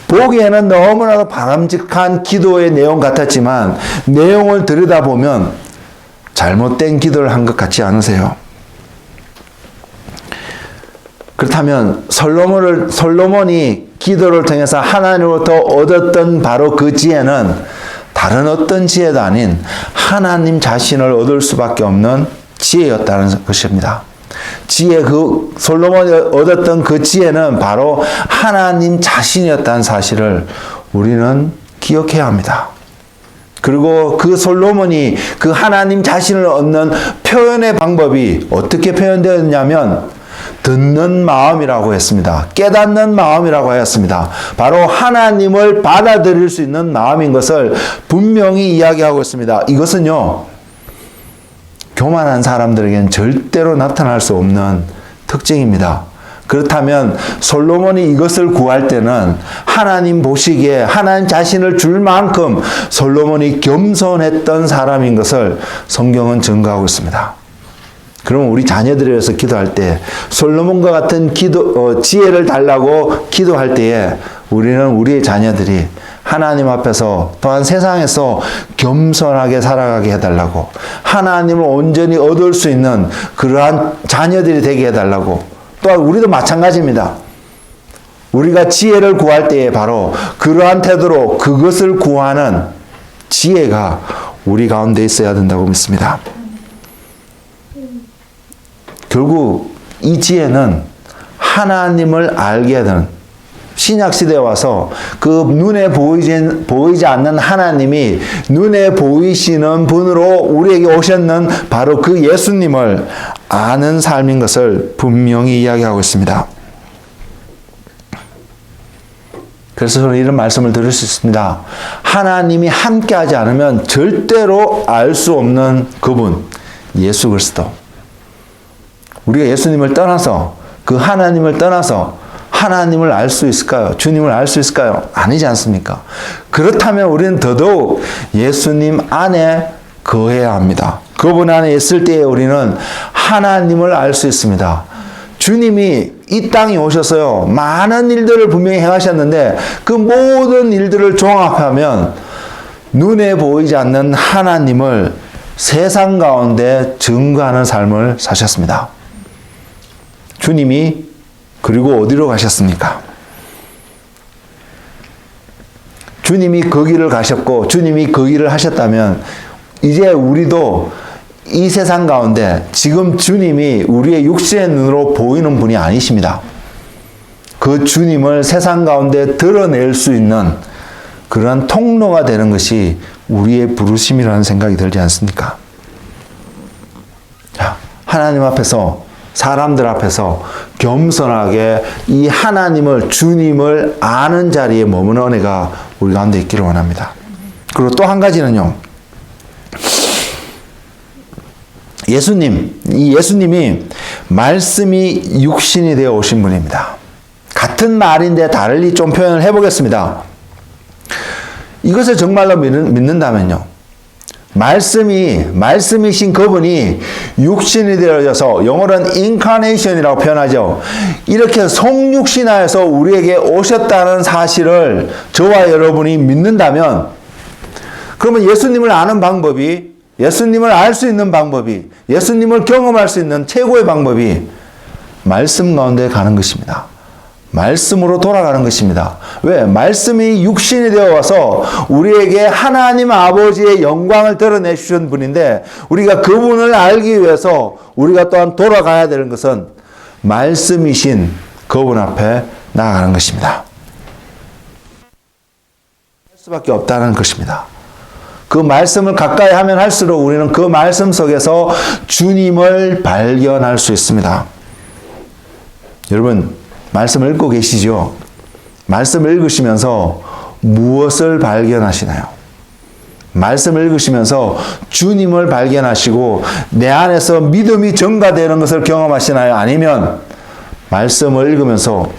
보기에는 너무나도 바람직한 기도의 내용 같았지만 내용을 들여다보면 잘못된 기도를 한 것 같지 않으세요? 그렇다면 솔로몬이 기도를 통해서 하나님으로부터 얻었던 바로 그 지혜는 다른 어떤 지혜도 아닌 하나님 자신을 얻을 수밖에 없는 지혜였다는 것입니다. 솔로몬이 얻었던 그 지혜는 바로 하나님 자신이었다는 사실을 우리는 기억해야 합니다. 그리고 그 솔로몬이 그 하나님 자신을 얻는 표현의 방법이 어떻게 표현되었냐면 듣는 마음이라고 했습니다. 깨닫는 마음이라고 하였습니다. 바로 하나님을 받아들일 수 있는 마음인 것을 분명히 이야기하고 있습니다. 이것은요, 교만한 사람들에게는 절대로 나타날 수 없는 특징입니다. 그렇다면 솔로몬이 이것을 구할 때는 하나님 보시기에 하나님 자신을 줄 만큼 솔로몬이 겸손했던 사람인 것을 성경은 증거하고 있습니다. 그러면 우리 자녀들에 대해서 기도할 때 솔로몬과 같은 지혜를 달라고 기도할 때에 우리는 우리의 자녀들이 하나님 앞에서 또한 세상에서 겸손하게 살아가게 해달라고, 하나님을 온전히 얻을 수 있는 그러한 자녀들이 되게 해달라고, 또한 우리도 마찬가지입니다. 우리가 지혜를 구할 때에 바로 그러한 태도로 그것을 구하는 지혜가 우리 가운데 있어야 된다고 믿습니다. 결국 이 지혜는 하나님을 알게 되는, 신약시대에 와서 그 눈에 보이지 않는 하나님이 눈에 보이시는 분으로 우리에게 오셨는 바로 그 예수님을 아는 삶인 것을 분명히 이야기하고 있습니다. 그래서 저는 이런 말씀을 드릴 수 있습니다. 하나님이 함께하지 않으면 절대로 알 수 없는 그분, 예수 그리스도. 우리가 예수님을 떠나서, 그 하나님을 떠나서 하나님을 알 수 있을까요? 주님을 알 수 있을까요? 아니지 않습니까? 그렇다면 우리는 더더욱 예수님 안에 거해야 합니다. 그분 안에 있을 때에 우리는 하나님을 알 수 있습니다. 주님이 이 땅에 오셔서요, 많은 일들을 분명히 행하셨는데 그 모든 일들을 종합하면 눈에 보이지 않는 하나님을 세상 가운데 증거하는 삶을 사셨습니다. 주님이 그리고 어디로 가셨습니까? 주님이 그 길을 가셨고 주님이 그 길을 하셨다면 이제 우리도 이 세상 가운데 지금 주님이 우리의 육신의 눈으로 보이는 분이 아니십니다. 그 주님을 세상 가운데 드러낼 수 있는 그러한 통로가 되는 것이 우리의 부르심이라는 생각이 들지 않습니까? 자, 하나님 앞에서 사람들 앞에서 겸손하게 이 하나님을, 주님을 아는 자리에 머무는 은혜가 우리 가운데 있기를 원합니다. 그리고 또 한 가지는요. 예수님이 말씀이 육신이 되어 오신 분입니다. 같은 말인데 달리 좀 표현을 해보겠습니다. 이것을 정말로 믿는다면요. 말씀이신 그분이 육신이 되어져서 영어로는 incarnation이라고 표현하죠. 이렇게 성육신하여서 우리에게 오셨다는 사실을 저와 여러분이 믿는다면, 그러면 예수님을 아는 방법이, 예수님을 알 수 있는 방법이, 예수님을 경험할 수 있는 최고의 방법이 말씀 가운데 가는 것입니다. 말씀으로 돌아가는 것입니다. 왜? 말씀이 육신이 되어 와서 우리에게 하나님 아버지의 영광을 드러내 주신 분인데, 우리가 그분을 알기 위해서 우리가 또한 돌아가야 되는 것은 말씀이신 그분 앞에 나아가는 것입니다. 할 수밖에 없다는 것입니다. 그 말씀을 가까이 하면 할수록 우리는 그 말씀 속에서 주님을 발견할 수 있습니다. 여러분, 말씀을 읽고 계시죠? 말씀을 읽으시면서 무엇을 발견하시나요? 말씀을 읽으시면서 주님을 발견하시고 내 안에서 믿음이 증가되는 것을 경험하시나요? 아니면 말씀을 읽으면서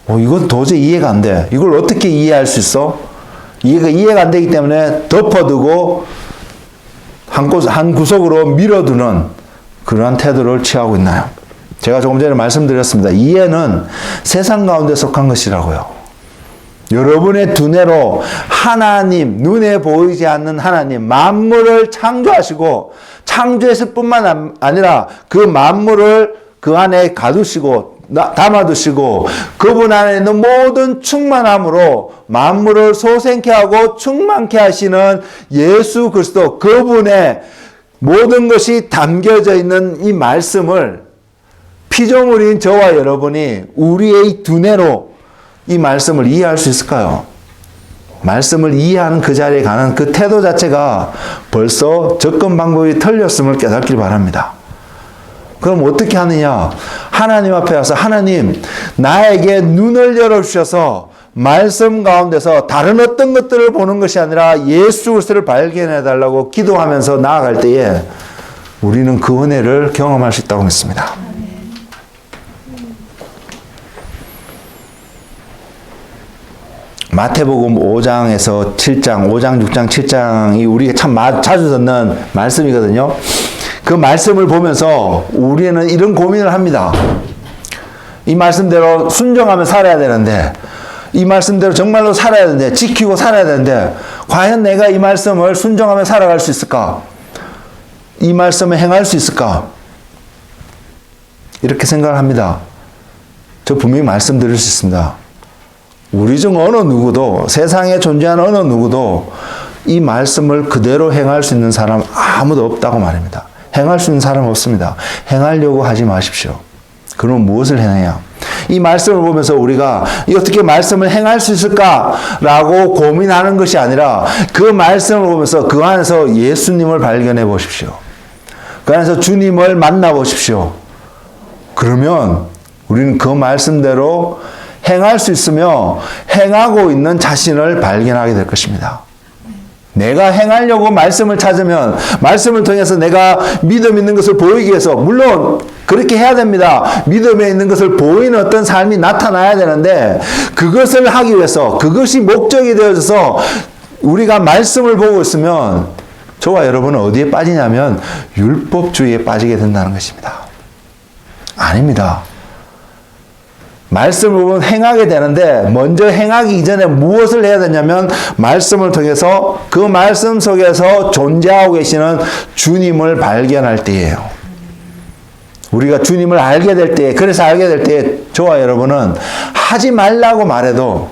이건 도저히 이해가 안 돼. 이걸 어떻게 이해할 수 있어? 이해가 안 되기 때문에 덮어두고 한 구석으로 밀어두는 그러한 태도를 취하고 있나요? 제가 조금 전에 말씀드렸습니다. 이해는 세상 가운데 속한 것이라고요. 여러분의 두뇌로 하나님, 눈에 보이지 않는 하나님, 만물을 창조하시고 창조했을 뿐만 아니라 그 만물을 그 안에 가두시고 담아두시고 그분 안에 있는 모든 충만함으로 만물을 소생케 하고 충만케 하시는 예수 그리스도, 그분의 모든 것이 담겨져 있는 이 말씀을 피조물인 저와 여러분이 우리의 두뇌로 이 말씀을 이해할 수 있을까요? 말씀을 이해하는 그 자리에 가는 그 태도 자체가 벌써 접근 방법이 틀렸음을 깨닫길 바랍니다. 그럼 어떻게 하느냐? 하나님 앞에 와서, 하나님, 나에게 눈을 열어주셔서 말씀 가운데서 다른 어떤 것들을 보는 것이 아니라 예수 그리스도를 발견해 달라고 기도하면서 나아갈 때에 우리는 그 은혜를 경험할 수 있다고 믿습니다. 마태복음 5장에서 7장, 5장, 6장, 7장이 우리가 참 자주 듣는 말씀이거든요. 그 말씀을 보면서 우리는 이런 고민을 합니다. 이 말씀대로 순종하며 살아야 되는데, 이 말씀대로 정말로 살아야 되는데, 지키고 살아야 되는데, 과연 내가 이 말씀을 순종하며 살아갈 수 있을까? 이 말씀을 행할 수 있을까? 이렇게 생각을 합니다. 저 분명히 말씀드릴 수 있습니다. 우리 중 어느 누구도, 세상에 존재하는 어느 누구도 이 말씀을 그대로 행할 수 있는 사람 아무도 없다고 말입니다. 행할 수 있는 사람 없습니다. 행하려고 하지 마십시오. 그럼 무엇을 해내냐? 이 말씀을 보면서 우리가 어떻게 말씀을 행할 수 있을까라고 고민하는 것이 아니라 그 말씀을 보면서 그 안에서 예수님을 발견해 보십시오. 그 안에서 주님을 만나 보십시오. 그러면 우리는 그 말씀대로 행할 수 있으며 행하고 있는 자신을 발견하게 될 것입니다. 내가 행하려고 말씀을 찾으면 말씀을 통해서 내가 믿음 있는 것을 보이기 위해서, 물론 그렇게 해야 됩니다. 믿음에 있는 것을 보이는 어떤 삶이 나타나야 되는데, 그것을 하기 위해서, 그것이 목적이 되어져서 우리가 말씀을 보고 있으면 저와 여러분은 어디에 빠지냐면 율법주의에 빠지게 된다는 것입니다. 아닙니다. 말씀을 보면 행하게 되는데, 먼저 행하기 이전에 무엇을 해야 되냐면 말씀을 통해서 그 말씀 속에서 존재하고 계시는 주님을 발견할 때예요. 우리가 주님을 알게 될 때, 그래서 알게 될 때 저와 여러분은 하지 말라고 말해도,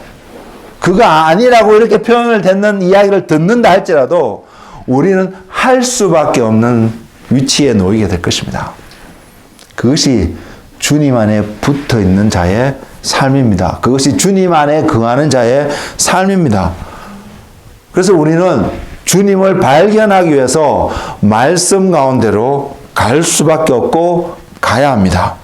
그거 아니라고 이렇게 표현을 듣는 이야기를 듣는다 할지라도 우리는 할 수밖에 없는 위치에 놓이게 될 것입니다. 그것이 주님 안에 붙어 있는 자의 삶입니다. 그것이 주님 안에 거하는 자의 삶입니다. 그래서 우리는 주님을 발견하기 위해서 말씀 가운데로 갈 수밖에 없고 가야 합니다.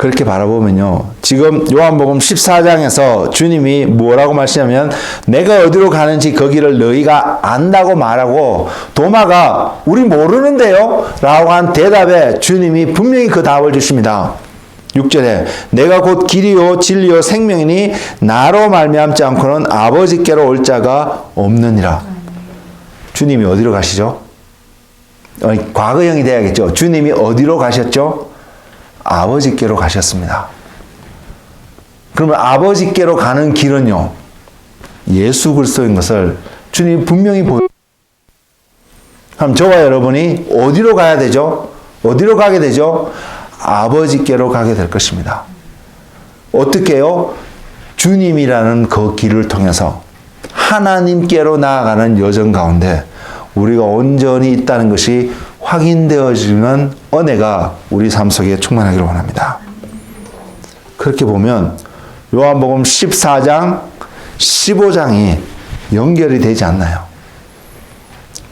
그렇게 바라보면요. 지금 요한복음 14장에서 주님이 뭐라고 말씀하냐면 내가 어디로 가는지 거기를 너희가 안다고 말하고 도마가 우리 모르는데요? 라고 한 대답에 주님이 분명히 그 답을 주십니다. 6절에 내가 곧 길이요 진리요 생명이니 나로 말미암지 않고는 아버지께로 올 자가 없느니라. 주님이 어디로 가시죠? 과거형이 돼야겠죠. 주님이 어디로 가셨죠? 아버지께로 가셨습니다. 그러면 아버지께로 가는 길은요, 예수 그리스도인 것을 주님이 분명히 그럼 저와 여러분이 어디로 가야 되죠? 어디로 가게 되죠? 아버지께로 가게 될 것입니다. 어떻게요? 주님이라는 그 길을 통해서 하나님께로 나아가는 여정 가운데 우리가 온전히 있다는 것이 확인되어지는 은혜가 우리 삶 속에 충만하기를 원합니다. 그렇게 보면 요한복음 14장, 15장이 연결이 되지 않나요?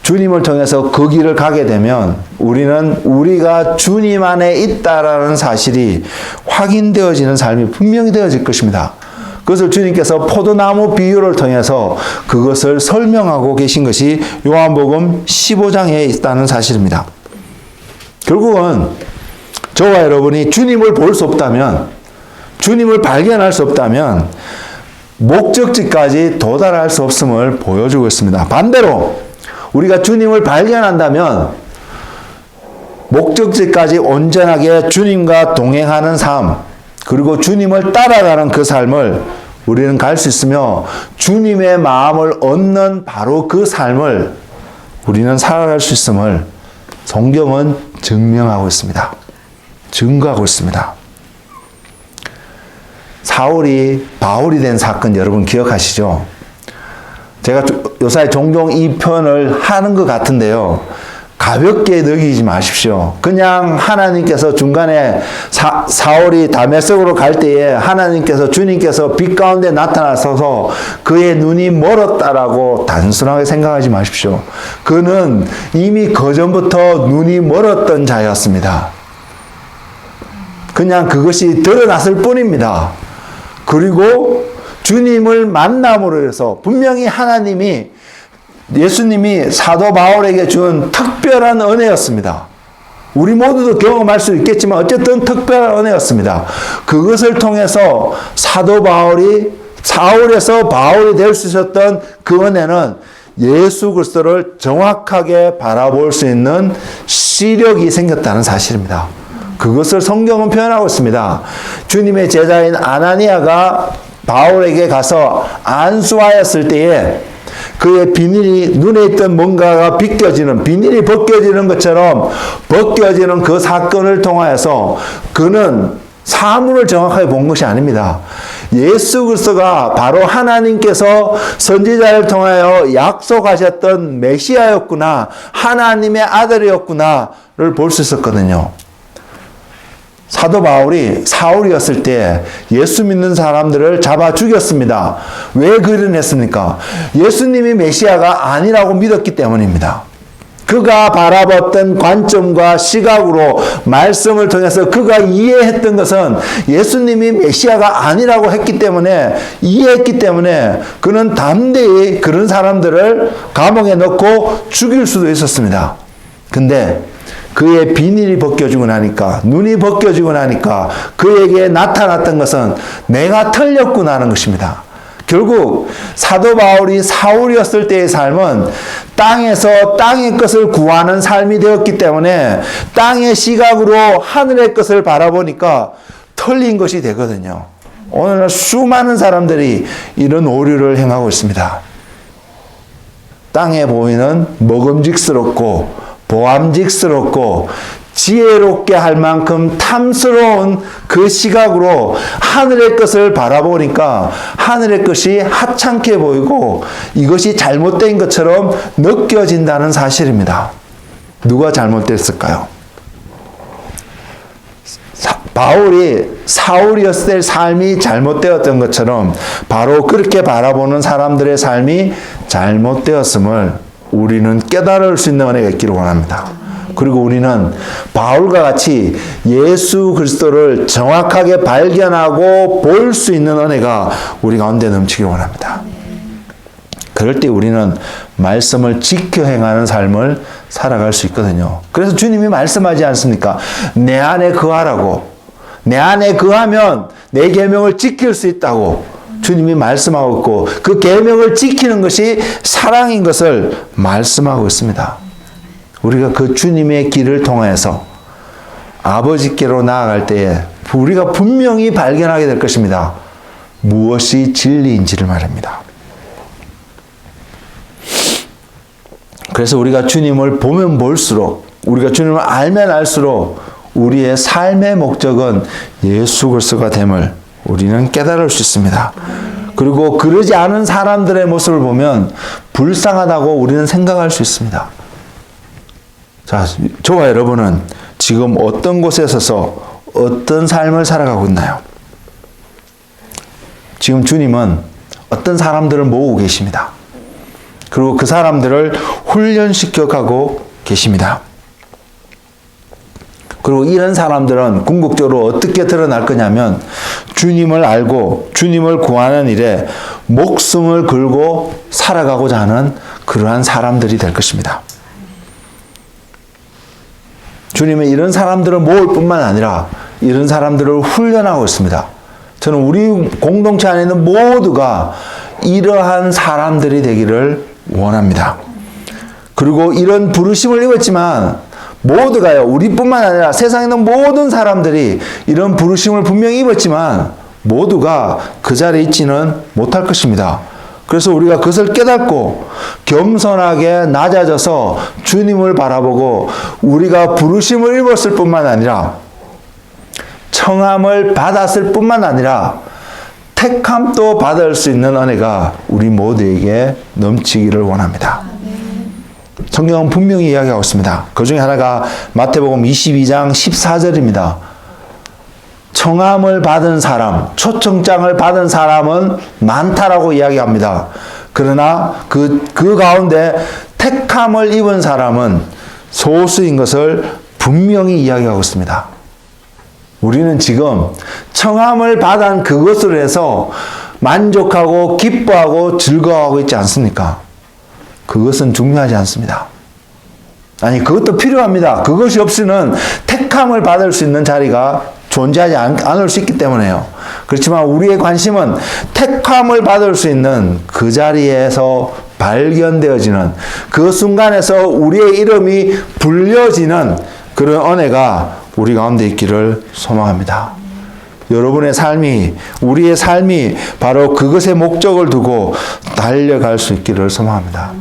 주님을 통해서 그 길을 가게 되면 우리는 우리가 주님 안에 있다라는 사실이 확인되어지는 삶이 분명히 되어질 것입니다. 그것을 주님께서 포도나무 비유를 통해서 그것을 설명하고 계신 것이 요한복음 15장에 있다는 사실입니다. 결국은 저와 여러분이 주님을 볼 수 없다면, 주님을 발견할 수 없다면 목적지까지 도달할 수 없음을 보여주고 있습니다. 반대로 우리가 주님을 발견한다면 목적지까지 온전하게 주님과 동행하는 삶, 그리고 주님을 따라가는 그 삶을 우리는 갈 수 있으며 주님의 마음을 얻는 바로 그 삶을 우리는 살아갈 수 있음을 성경은 증명하고 있습니다. 증거하고 있습니다. 사울이 바울이 된 사건 여러분 기억하시죠? 제가 요새 종종 이 표현을 하는 것 같은데요. 가볍게 느끼지 마십시오. 그냥 하나님께서 중간에 사울이 다메섹으로 갈 때에 하나님께서 주님께서 빛 가운데 나타나셔서 그의 눈이 멀었다라고 단순하게 생각하지 마십시오. 그는 이미 그전부터 눈이 멀었던 자였습니다. 그냥 그것이 드러났을 뿐입니다. 그리고 주님을 만남으로 해서 분명히 하나님이 예수님이 사도 바울에게 준 특별한 은혜였습니다. 우리 모두도 경험할 수 있겠지만 어쨌든 특별한 은혜였습니다. 그것을 통해서 사도 바울이 사울에서 바울이 될 수 있었던 그 은혜는 예수 그리스도를 정확하게 바라볼 수 있는 시력이 생겼다는 사실입니다. 그것을 성경은 표현하고 있습니다. 주님의 제자인 아나니아가 바울에게 가서 안수하였을 때에 그의 비닐이 눈에 있던 뭔가가 벗겨지는 비닐이 벗겨지는 것처럼 벗겨지는 그 사건을 통하여서 그는 사물을 정확하게 본 것이 아닙니다. 예수 그리스도가 바로 하나님께서 선지자를 통하여 약속하셨던 메시아였구나, 하나님의 아들이었구나를 볼 수 있었거든요. 사도 바울이 사울이었을 때 예수 믿는 사람들을 잡아 죽였습니다. 왜 그런 했습니까? 예수님이 메시아가 아니라고 믿었기 때문입니다. 그가 바라봤던 관점과 시각으로 말씀을 통해서 그가 이해했던 것은 예수님이 메시아가 아니라고 했기 때문에 이해했기 때문에 그는 담대히 그런 사람들을 감옥에 넣고 죽일 수도 있었습니다. 근데 그의 비닐이 벗겨지고 나니까, 눈이 벗겨지고 나니까 그에게 나타났던 것은 내가 틀렸구나 하는 것입니다. 결국 사도 바울이 사울이었을 때의 삶은 땅에서 땅의 것을 구하는 삶이 되었기 때문에 땅의 시각으로 하늘의 것을 바라보니까 틀린 것이 되거든요. 오늘날 수많은 사람들이 이런 오류를 행하고 있습니다. 땅에 보이는 먹음직스럽고 보암직스럽고 지혜롭게 할 만큼 탐스러운 그 시각으로 하늘의 것을 바라보니까 하늘의 것이 하찮게 보이고 이것이 잘못된 것처럼 느껴진다는 사실입니다. 누가 잘못됐을까요? 바울이 사울이었을 때 삶이 잘못되었던 것처럼 바로 그렇게 바라보는 사람들의 삶이 잘못되었음을 우리는 깨달을 수 있는 은혜가 있기를 원합니다. 그리고 우리는 바울과 같이 예수 그리스도를 정확하게 발견하고 볼 수 있는 은혜가 우리 가운데 넘치길 원합니다. 그럴 때 우리는 말씀을 지켜 행하는 삶을 살아갈 수 있거든요. 그래서 주님이 말씀하지 않습니까? 내 안에 거하라고. 내 안에 거하면 내 계명을 지킬 수 있다고 주님이 말씀하고 있고, 그 계명을 지키는 것이 사랑인 것을 말씀하고 있습니다. 우리가 그 주님의 길을 통해서 아버지께로 나아갈 때에 우리가 분명히 발견하게 될 것입니다. 무엇이 진리인지를 말입니다. 그래서 우리가 주님을 보면 볼수록, 우리가 주님을 알면 알수록 우리의 삶의 목적은 예수 그리스도가 됨을 우리는 깨달을 수 있습니다. 그리고 그러지 않은 사람들의 모습을 보면 불쌍하다고 우리는 생각할 수 있습니다. 자, 저와 여러분은 지금 어떤 곳에 서서 어떤 삶을 살아가고 있나요? 지금 주님은 어떤 사람들을 모으고 계십니다. 그리고 그 사람들을 훈련시켜 가고 계십니다. 그리고 이런 사람들은 궁극적으로 어떻게 드러날 거냐면, 주님을 알고 주님을 구하는 일에 목숨을 걸고 살아가고자 하는 그러한 사람들이 될 것입니다. 주님은 이런 사람들을 모을 뿐만 아니라 이런 사람들을 훈련하고 있습니다. 저는 우리 공동체 안에 있는 모두가 이러한 사람들이 되기를 원합니다. 그리고 이런 부르심을 입었지만 모두가요, 우리뿐만 아니라 세상에 있는 모든 사람들이 이런 부르심을 분명히 입었지만 모두가 그 자리에 있지는 못할 것입니다. 그래서 우리가 그것을 깨닫고 겸손하게 낮아져서 주님을 바라보고, 우리가 부르심을 입었을 뿐만 아니라 청함을 받았을 뿐만 아니라 택함도 받을 수 있는 은혜가 우리 모두에게 넘치기를 원합니다. 성경은 분명히 이야기하고 있습니다. 그 중에 하나가 마태복음 22장 14절입니다. 청함을 받은 사람, 초청장을 받은 사람은 많다라고 이야기합니다. 그러나 그 가운데 택함을 입은 사람은 소수인 것을 분명히 이야기하고 있습니다. 우리는 지금 청함을 받은 그것으로 해서 만족하고 기뻐하고 즐거워하고 있지 않습니까? 그것은 중요하지 않습니다. 아니, 그것도 필요합니다. 그것이 없이는 택함을 받을 수 있는 자리가 존재하지 않을 수 있기 때문에요. 그렇지만 우리의 관심은 택함을 받을 수 있는 그 자리에서 발견되어지는, 그 순간에서 우리의 이름이 불려지는 그런 은혜가 우리 가운데 있기를 소망합니다. 여러분의 삶이, 우리의 삶이 바로 그것의 목적을 두고 달려갈 수 있기를 소망합니다.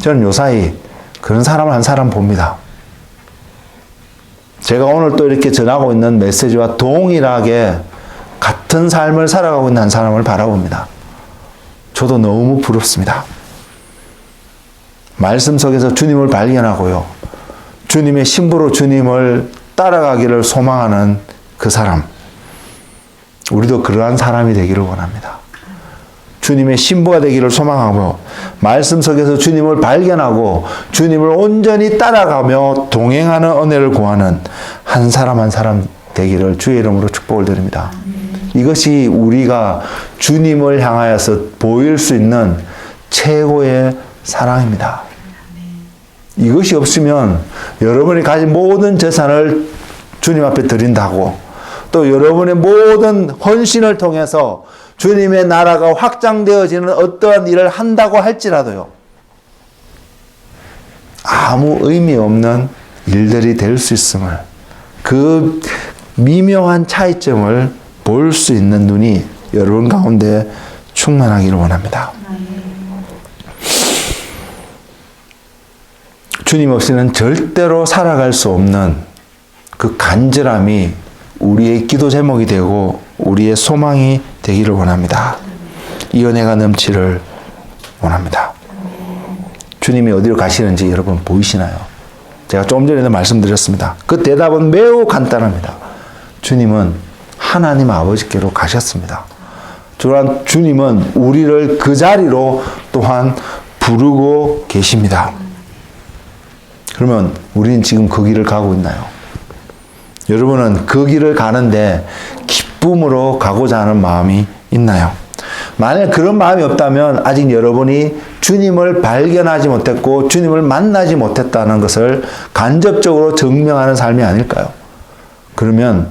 저는 요사이 그런 사람을 한 사람 봅니다. 제가 오늘 또 이렇게 전하고 있는 메시지와 동일하게 같은 삶을 살아가고 있는 한 사람을 바라봅니다. 저도 너무 부럽습니다. 말씀 속에서 주님을 발견하고요, 주님의 신부로 주님을 따라가기를 소망하는 그 사람, 우리도 그러한 사람이 되기를 원합니다. 주님의 신부가 되기를 소망하고, 말씀 속에서 주님을 발견하고 주님을 온전히 따라가며 동행하는 은혜를 구하는 한 사람 한 사람 되기를 주의 이름으로 축복을 드립니다. 이것이 우리가 주님을 향하여서 보일 수 있는 최고의 사랑입니다. 이것이 없으면 여러분이 가진 모든 재산을 주님 앞에 드린다고, 또 여러분의 모든 헌신을 통해서 주님의 나라가 확장되어지는 어떠한 일을 한다고 할지라도요, 아무 의미 없는 일들이 될 수 있음을, 그 미묘한 차이점을 볼 수 있는 눈이 여러분 가운데 충만하기를 원합니다. 주님 없이는 절대로 살아갈 수 없는 그 간절함이 우리의 기도 제목이 되고 우리의 소망이 되기를 원합니다. 이 은혜가 넘치를 원합니다. 주님이 어디로 가시는지 여러분 보이시나요? 제가 조금 전에도 말씀드렸습니다. 그 대답은 매우 간단합니다. 주님은 하나님 아버지께로 가셨습니다. 또한 주님은 우리를 그 자리로 또한 부르고 계십니다. 그러면 우리는 지금 그 길을 가고 있나요? 여러분은 그 길을 가는데 기쁨으로 가고자 하는 마음이 있나요? 만약 그런 마음이 없다면 아직 여러분이 주님을 발견하지 못했고 주님을 만나지 못했다는 것을 간접적으로 증명하는 삶이 아닐까요? 그러면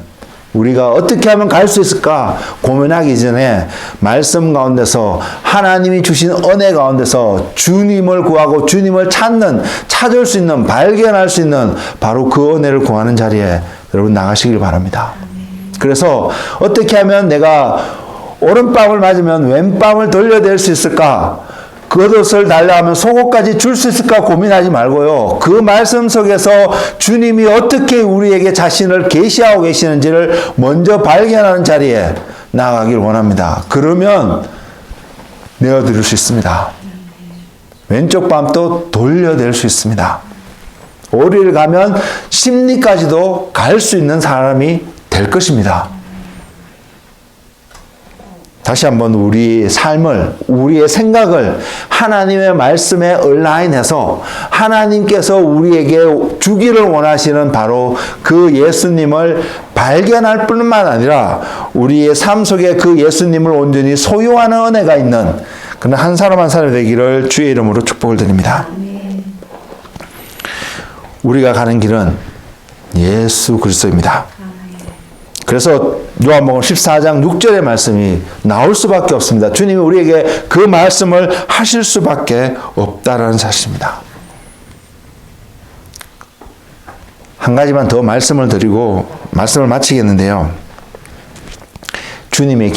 우리가 어떻게 하면 갈 수 있을까 고민하기 전에 말씀 가운데서 하나님이 주신 은혜 가운데서 주님을 구하고 주님을 찾을 수 있는, 발견할 수 있는 바로 그 은혜를 구하는 자리에 여러분 나가시길 바랍니다. 그래서 어떻게 하면 내가 오른뺨을 맞으면 왼뺨을 돌려댈 수 있을까? 겉옷을 달라하면 속옷까지 줄 수 있을까 고민하지 말고요. 그 말씀 속에서 주님이 어떻게 우리에게 자신을 계시하고 계시는지를 먼저 발견하는 자리에 나아가길 원합니다. 그러면 내어드릴 수 있습니다. 왼쪽 뺨도 돌려댈 수 있습니다. 오리를 가면 심리까지도 갈 수 있는 사람이 될 것입니다. 다시 한번 우리의 삶을, 우리의 생각을 하나님의 말씀에 얼라인해서 하나님께서 우리에게 주기를 원하시는 바로 그 예수님을 발견할 뿐만 아니라 우리의 삶 속에 그 예수님을 온전히 소유하는 은혜가 있는 그런 한 사람 한 사람이 되기를 주의 이름으로 축복을 드립니다. 우리가 가는 길은 예수 그리스도입니다. 그래서 요한복음 14장 6절의 말씀이 나올 수밖에 없습니다. 주님이 우리에게 그 말씀을 하실 수밖에 없다라는 사실입니다. 한 가지만 더 말씀을 드리고 말씀을 마치겠는데요. 주님의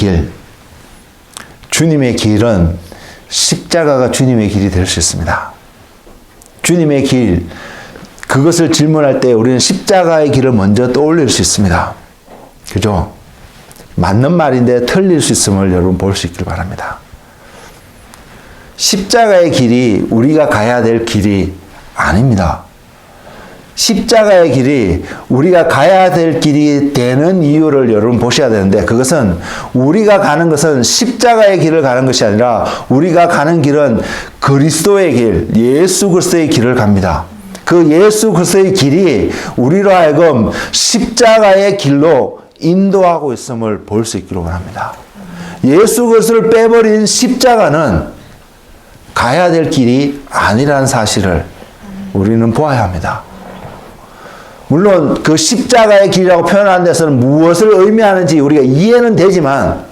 길은 십자가가 주님의 길이 될 수 있습니다. 주님의 길, 그것을 질문할 때 우리는 십자가의 길을 먼저 떠올릴 수 있습니다. 그죠? 맞는 말인데 틀릴 수 있음을 여러분 볼 수 있길 바랍니다. 십자가의 길이 우리가 가야 될 길이 아닙니다. 십자가의 길이 우리가 가야 될 길이 되는 이유를 여러분 보셔야 되는데 그것은 우리가 가는 것은 십자가의 길을 가는 것이 아니라 우리가 가는 길은 그리스도의 길, 예수 그리스도의 길을 갑니다. 그 예수 그리스도의 길이 우리로 하여금 십자가의 길로 인도하고 있음을 볼 수 있기를 원합니다. 예수 그리스도를 빼버린 십자가는 가야 될 길이 아니라는 사실을 우리는 보아야 합니다. 물론 그 십자가의 길이라고 표현하는 데서는 무엇을 의미하는지 우리가 이해는 되지만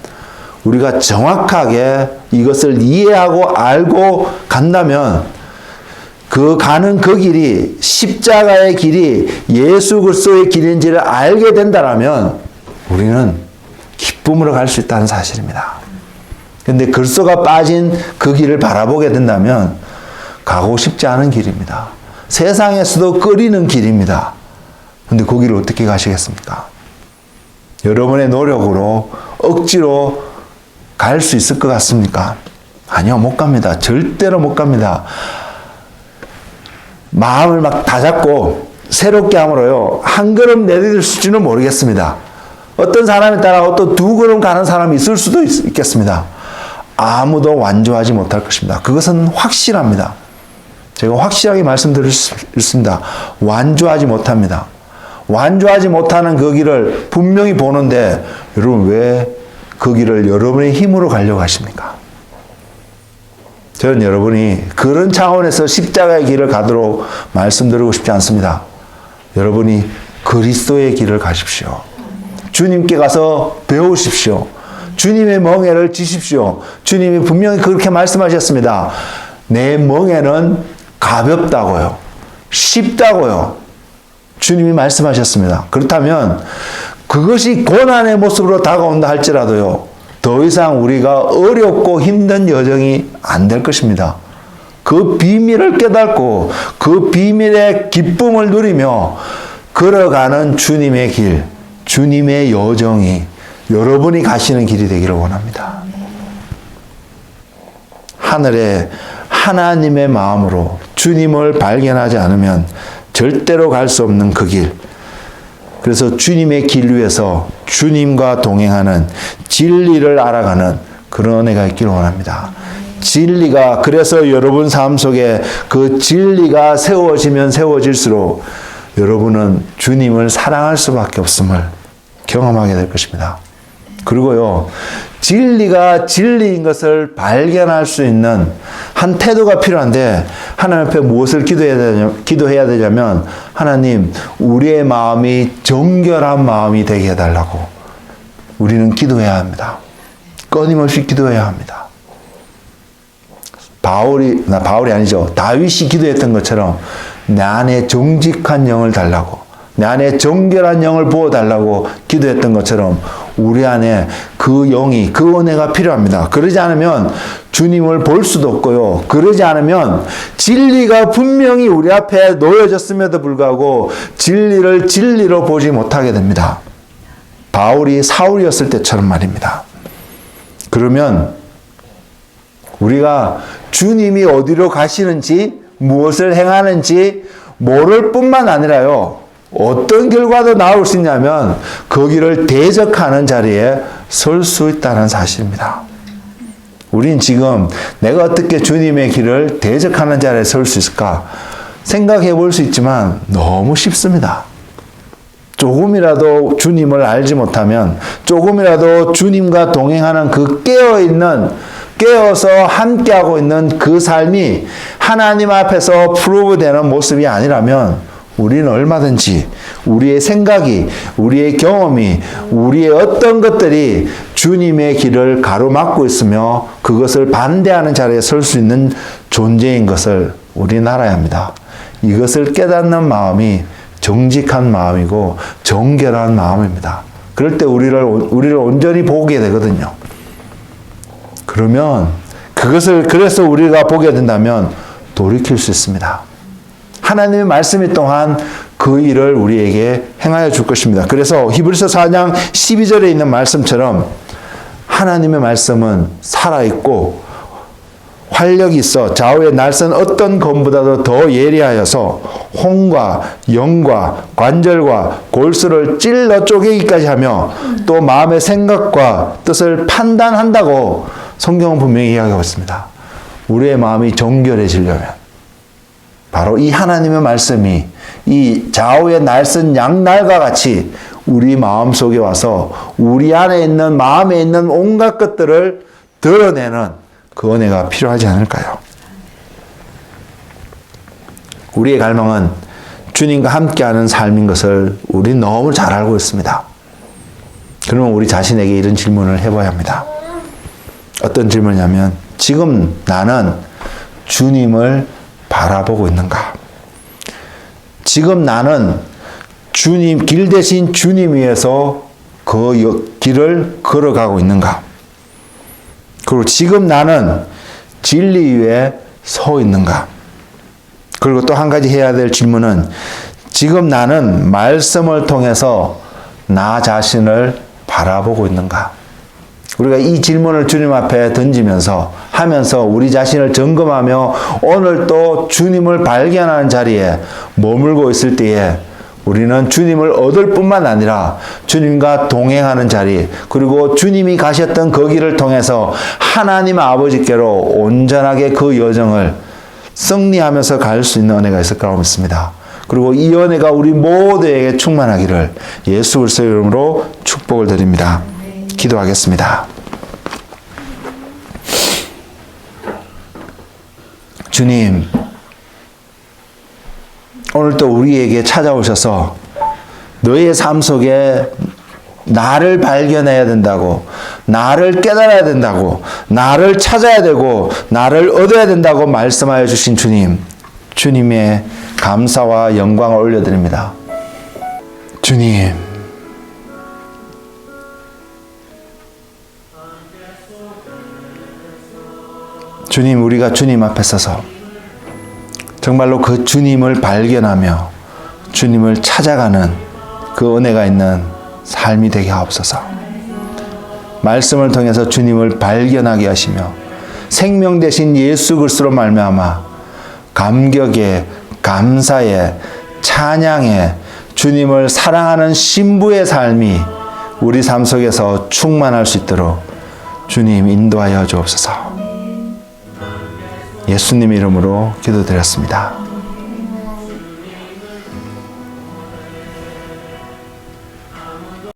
우리가 정확하게 이것을 이해하고 알고 간다면 그 가는 그 길이 십자가의 길이 예수 그리스도의 길인지를 알게 된다면 우리는 기쁨으로 갈 수 있다는 사실입니다. 그런데 그리스도가 빠진 그 길을 바라보게 된다면 가고 싶지 않은 길입니다. 세상에서도 꺼리는 길입니다. 그런데 그 길을 어떻게 가시겠습니까? 여러분의 노력으로 억지로 갈 수 있을 것 같습니까? 아니요, 못 갑니다. 절대로 못 갑니다. 마음을 막 다잡고 새롭게 함으로요, 한 걸음 내디딜지는 모르겠습니다. 어떤 사람에 따라 또 두 걸음 가는 사람이 있을 수도 있겠습니다. 아무도 완주하지 못할 것입니다. 그것은 확실합니다. 제가 확실하게 말씀드릴 수 있습니다. 완주하지 못합니다. 완주하지 못하는 그 길을 분명히 보는데 여러분 왜 그 길을 여러분의 힘으로 가려고 하십니까? 저는 여러분이 그런 차원에서 십자가의 길을 가도록 말씀드리고 싶지 않습니다. 여러분이 그리스도의 길을 가십시오. 주님께 가서 배우십시오. 주님의 멍에를 지십시오. 주님이 분명히 그렇게 말씀하셨습니다. 내 멍에는 가볍다고요. 쉽다고요. 주님이 말씀하셨습니다. 그렇다면 그것이 고난의 모습으로 다가온다 할지라도요, 더 이상 우리가 어렵고 힘든 여정이 안 될 것입니다. 그 비밀을 깨닫고 그 비밀의 기쁨을 누리며 걸어가는 주님의 길, 주님의 여정이 여러분이 가시는 길이 되기를 원합니다. 하늘에 하나님의 마음으로 주님을 발견하지 않으면 절대로 갈 수 없는 그 길. 그래서 주님의 길 위에서 주님과 동행하는 진리를 알아가는 그런 은혜가 있기를 원합니다. 진리가, 그래서 여러분 삶 속에 그 진리가 세워지면 세워질수록 여러분은 주님을 사랑할 수밖에 없음을 경험하게 될 것입니다. 그리고요, 진리가 진리인 것을 발견할 수 있는 한 태도가 필요한데, 하나님 앞에 무엇을 기도해야 되냐면, 하나님, 우리의 마음이 정결한 마음이 되게 해달라고 우리는 기도해야 합니다. 끊임없이 기도해야 합니다. 바울이 아니죠. 다윗이 기도했던 것처럼 내 안에 정직한 영을 달라고, 내 안에 정결한 영을 부어달라고 기도했던 것처럼 우리 안에 그 영이, 그 은혜가 필요합니다. 그러지 않으면 주님을 볼 수도 없고요. 그러지 않으면 진리가 분명히 우리 앞에 놓여졌음에도 불구하고 진리를 진리로 보지 못하게 됩니다. 바울이 사울이었을 때처럼 말입니다. 그러면 우리가 주님이 어디로 가시는지, 무엇을 행하는지 모를 뿐만 아니라요, 어떤 결과도 나올 수 있냐면 그 길을 대적하는 자리에 설 수 있다는 사실입니다. 우린 지금 내가 어떻게 주님의 길을 대적하는 자리에 설 수 있을까 생각해 볼 수 있지만 너무 쉽습니다. 조금이라도 주님을 알지 못하면, 조금이라도 주님과 동행하는 그 깨어서 함께하고 있는 그 삶이 하나님 앞에서 프루브되는 모습이 아니라면 우리는 얼마든지 우리의 생각이, 우리의 경험이, 우리의 어떤 것들이 주님의 길을 가로막고 있으며 그것을 반대하는 자리에 설 수 있는 존재인 것을 우리는 알아야 합니다. 이것을 깨닫는 마음이 정직한 마음이고 정결한 마음입니다. 그럴 때 우리를 온전히 보게 되거든요. 그러면 그래서 우리가 보게 된다면 돌이킬 수 있습니다. 하나님의 말씀이 또한 그 일을 우리에게 행하여 줄 것입니다. 그래서 히브리서 4장 12절에 있는 말씀처럼 하나님의 말씀은 살아있고 활력이 있어 좌우의 날선 어떤 검보다도 더 예리하여서 혼과 영과 관절과 골수를 찔러 쪼개기까지 하며 또 마음의 생각과 뜻을 판단한다고 성경은 분명히 이야기하고 있습니다. 우리의 마음이 정결해지려면 바로 이 하나님의 말씀이 이 좌우의 날선 양날과 같이 우리 마음속에 와서 우리 안에 있는, 마음에 있는 온갖 것들을 드러내는 그 은혜가 필요하지 않을까요? 우리의 갈망은 주님과 함께하는 삶인 것을 우리는 너무 잘 알고 있습니다. 그러면 우리 자신에게 이런 질문을 해봐야 합니다. 어떤 질문이냐면, 지금 나는 주님을 바라보고 있는가? 지금 나는 길 대신 주님 위에서 그 길을 걸어가고 있는가? 그리고 지금 나는 진리 위에 서 있는가? 그리고 또 한 가지 해야 될 질문은, 지금 나는 말씀을 통해서 나 자신을 바라보고 있는가? 우리가 이 질문을 주님 앞에 던지면서 하면서 우리 자신을 점검하며 오늘 또 주님을 발견하는 자리에 머물고 있을 때에 우리는 주님을 얻을 뿐만 아니라 주님과 동행하는 자리, 그리고 주님이 가셨던 그 길을 통해서 하나님 아버지께로 온전하게 그 여정을 승리하면서 갈 수 있는 은혜가 있을 거라고 믿습니다. 그리고 이 은혜가 우리 모두에게 충만하기를 예수 그리스도의 이름으로 축복을 드립니다. 기도하겠습니다. 주님, 오늘도 우리에게 찾아오셔서 너의 삶 속에 나를 발견해야 된다고, 나를 깨달아야 된다고, 나를 찾아야 되고, 나를 얻어야 된다고 말씀하여 주신 주님, 주님의 감사와 영광을 올려드립니다. 주님, 주님, 우리가 주님 앞에 서서 정말로 그 주님을 발견하며 주님을 찾아가는 그 은혜가 있는 삶이 되게 하옵소서. 말씀을 통해서 주님을 발견하게 하시며 생명 되신 예수 그리스도로 말미암아 감격에, 감사에, 찬양에 주님을 사랑하는 신부의 삶이 우리 삶 속에서 충만할 수 있도록 주님 인도하여 주옵소서. 예수님 이름으로 기도드렸습니다.